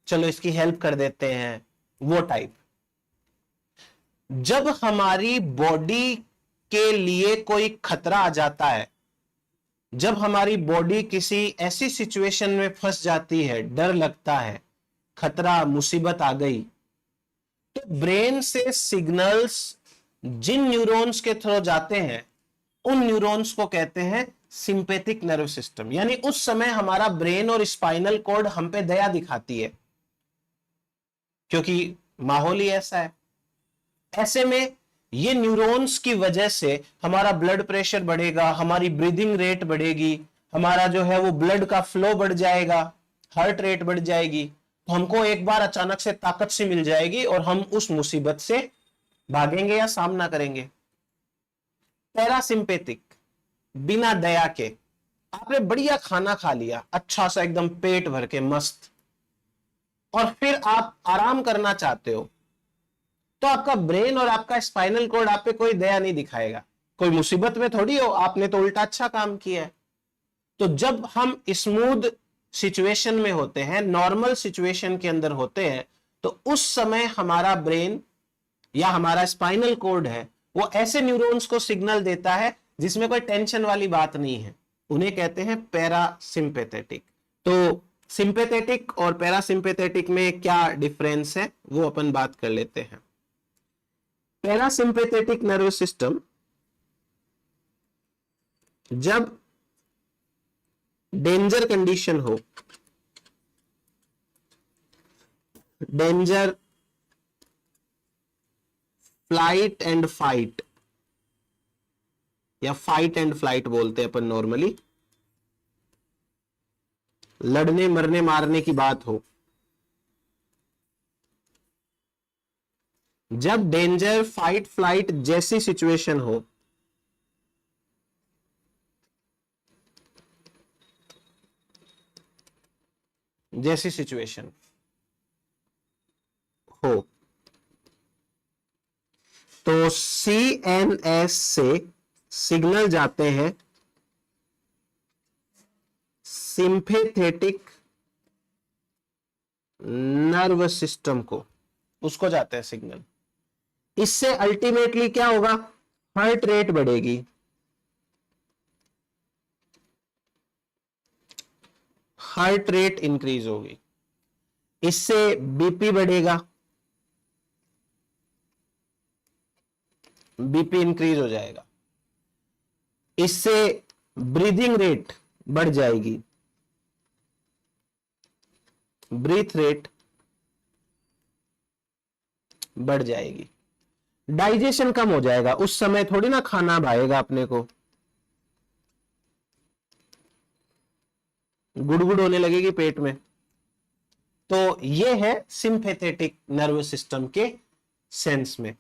चलो इसकी हेल्प कर देते हैं, वो टाइप। जब हमारी बॉडी के लिए कोई खतरा आ जाता है, जब हमारी बॉडी किसी ऐसी सिचुएशन में फंस जाती है, डर लगता है, खतरा, मुसीबत आ गई, तो ब्रेन से सिग्नल्स जिन न्यूरॉन्स के थ्रू जाते हैं उन न्यूरॉन्स को कहते हैं सिंपैथिक नर्व सिस्टम। यानी उस समय हमारा ब्रेन और स्पाइनल कॉर्ड हम पे दया दिखाती है, क्योंकि माहौल ही ऐसा है। ऐसे में ये न्यूरॉन्स की वजह से हमारा ब्लड प्रेशर बढ़ेगा, हमारी ब्रीदिंग रेट बढ़ेगी, हमारा जो है वो ब्लड का फ्लो बढ़ जाएगा, हार्ट रेट बढ़ जाएगी, तो हमको एक बार अचानक से ताकत सी मिल जाएगी और हम उस मुसीबत से भागेंगे या सामना करेंगे। पैरासिम्पेथिक, बिना दया के, आपने बढ़िया खाना खा लिया, अच्छा सा एकदम पेट भर के मस्त, और फिर आप आराम करना चाहते हो, तो आपका ब्रेन और आपका स्पाइनल कॉर्ड आप पे कोई दया नहीं दिखाएगा। कोई मुसीबत में थोड़ी हो, आपने तो उल्टा अच्छा काम किया है। तो जब हम स्मूथ सिचुएशन में होते हैं, नॉर्मल सिचुएशन के अंदर होते हैं, तो उस समय हमारा ब्रेन या हमारा स्पाइनल कॉर्ड है वो ऐसे न्यूरॉन्स को सिग्नल देता है जिसमें कोई टेंशन वाली बात नहीं है, उन्हें कहते हैं पैरासिम्पेथेटिक। तो सिंपेथेटिक और पैरासिम्पेथेटिक में क्या डिफरेंस है वो अपन बात कर लेते हैं। पैरासिम्पेथेटिक नर्व सिस्टम जब डेंजर कंडीशन हो, डेंजर, फ्लाइट एंड फाइट या फाइट एंड फ्लाइट बोलते हैं अपन नॉर्मली, लड़ने मरने मारने की बात हो, जब डेंजर, फाइट, फ्लाइट जैसी सिचुएशन हो, जैसी सिचुएशन हो, तो सीएनएस से सिग्नल जाते हैं सिंपैथेटिक नर्व सिस्टम को, उसको जाते हैं सिग्नल। इससे अल्टीमेटली क्या होगा, हार्ट रेट बढ़ेगी, हार्ट रेट इंक्रीज होगी, इससे बीपी बढ़ेगा, बीपी इंक्रीज हो जाएगा, इससे ब्रीदिंग रेट बढ़ जाएगी, ब्रीथ रेट बढ़ जाएगी, डाइजेशन कम हो जाएगा, उस समय थोड़ी ना खाना भाएगा अपने को, गुड़गुड़ होने लगेगी पेट में। तो ये है सिंपैथेटिक नर्व सिस्टम के सेंस में।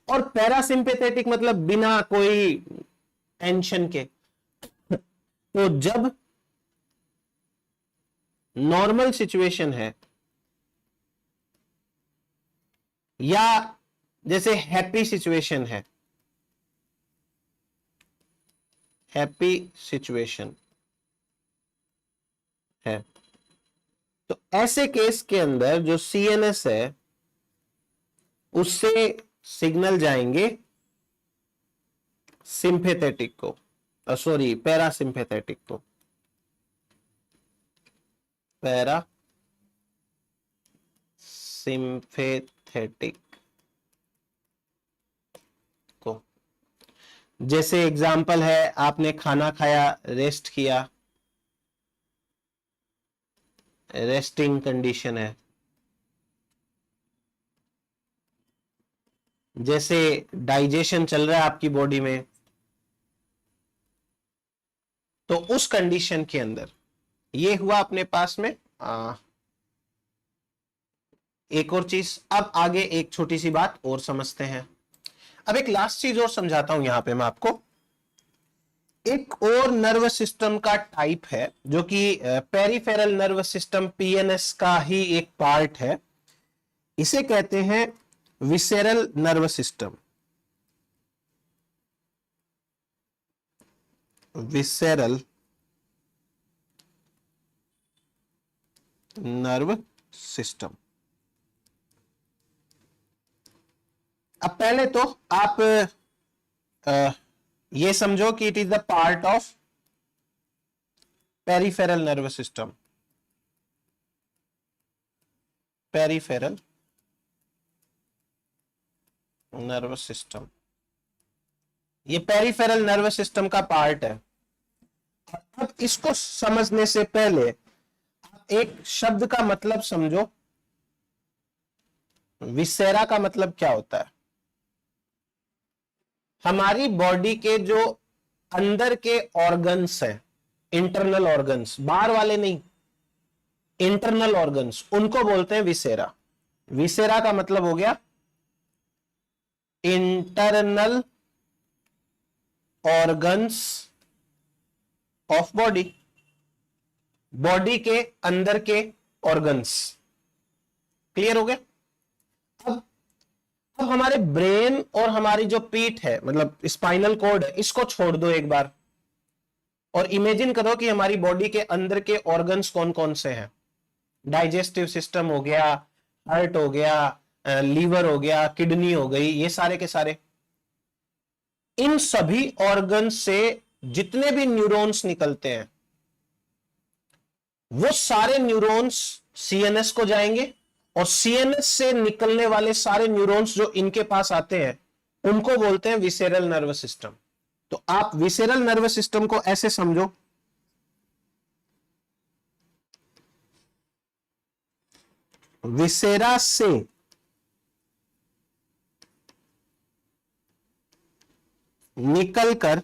और पैरासिम्पेथेटिक मतलब बिना कोई टेंशन के। तो जब नॉर्मल सिचुएशन है या जैसे हैप्पी सिचुएशन है, हैप्पी सिचुएशन है, तो ऐसे केस के अंदर जो सीएनएस है उससे सिग्नल जाएंगे सिंपैथेटिक को, सॉरी पैरासिम्पेथेटिक को, पैरा सिंपैथेटिक को। जैसे एग्जाम्पल है, आपने खाना खाया, रेस्ट किया, रेस्टिंग कंडीशन है, जैसे डाइजेशन चल रहा है आपकी बॉडी में, तो उस कंडीशन के अंदर ये हुआ अपने पास में। एक और चीज, अब आगे एक छोटी सी बात और समझते हैं। अब एक लास्ट चीज और समझाता हूं यहां पे मैं आपको। एक और नर्व सिस्टम का टाइप है जो कि पेरिफेरल नर्व सिस्टम, पीएनएस का ही एक पार्ट है, इसे कहते हैं visceral nerve system. Visceral nerve system. अब पहले तो आप ये समझो कि it is the part of peripheral nervous system, peripheral nervous system, ये पेरिफेरल नर्वस सिस्टम का पार्ट है। अब इसको समझने से पहले एक शब्द का मतलब समझो, विसेरा का मतलब क्या होता है। हमारी बॉडी के जो अंदर के ऑर्गन्स हैं, इंटरनल ऑर्गन्स, बाहर वाले नहीं, इंटरनल ऑर्गन्स, उनको बोलते हैं विसेरा। विसेरा का मतलब हो गया internal organs of body, body के अंदर के ऑर्गन्स। क्लियर हो गया। अब हमारे ब्रेन और हमारी जो पीठ है, मतलब स्पाइनल कॉर्ड है, इसको छोड़ दो एक बार और इमेजिन करो कि हमारी बॉडी के अंदर के ऑर्गन्स कौन कौन से हैं। डाइजेस्टिव सिस्टम हो गया, हार्ट हो गया, लीवर हो गया, किडनी हो गई, ये सारे के सारे। इन सभी ऑर्गन से जितने भी न्यूरॉन्स निकलते हैं, वो सारे न्यूरॉन्स सीएनएस को जाएंगे और सीएनएस से निकलने वाले सारे न्यूरॉन्स जो इनके पास आते हैं, उनको बोलते हैं विसेरल नर्वस सिस्टम। तो आप विसेरल नर्वस सिस्टम को ऐसे समझो, विसेरा से निकलकर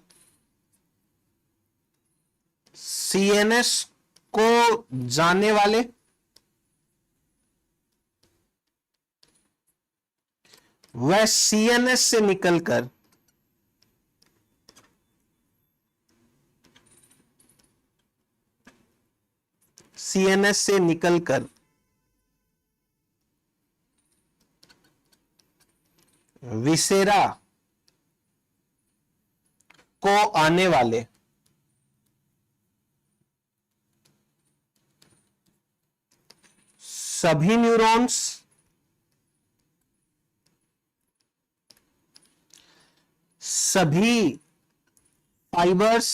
सीएनएस को जाने वाले वह सीएनएस से निकलकर सीएनएस से निकलकर विसेरा को आने वाले सभी न्यूरॉन्स सभी फाइबर्स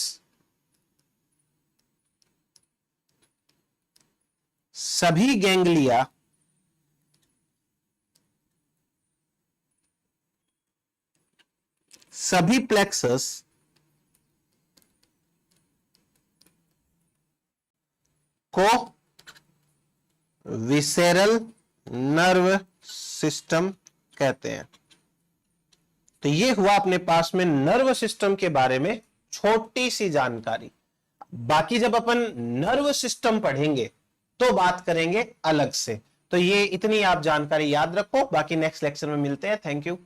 सभी गैंग्लिया सभी प्लेक्सस को विसेरल नर्व सिस्टम कहते हैं। तो ये हुआ अपने पास में नर्व सिस्टम के बारे में छोटी सी जानकारी। बाकी जब अपन नर्व सिस्टम पढ़ेंगे तो बात करेंगे अलग से। तो ये इतनी आप जानकारी याद रखो, बाकी नेक्स्ट लेक्चर में मिलते हैं। Thank you.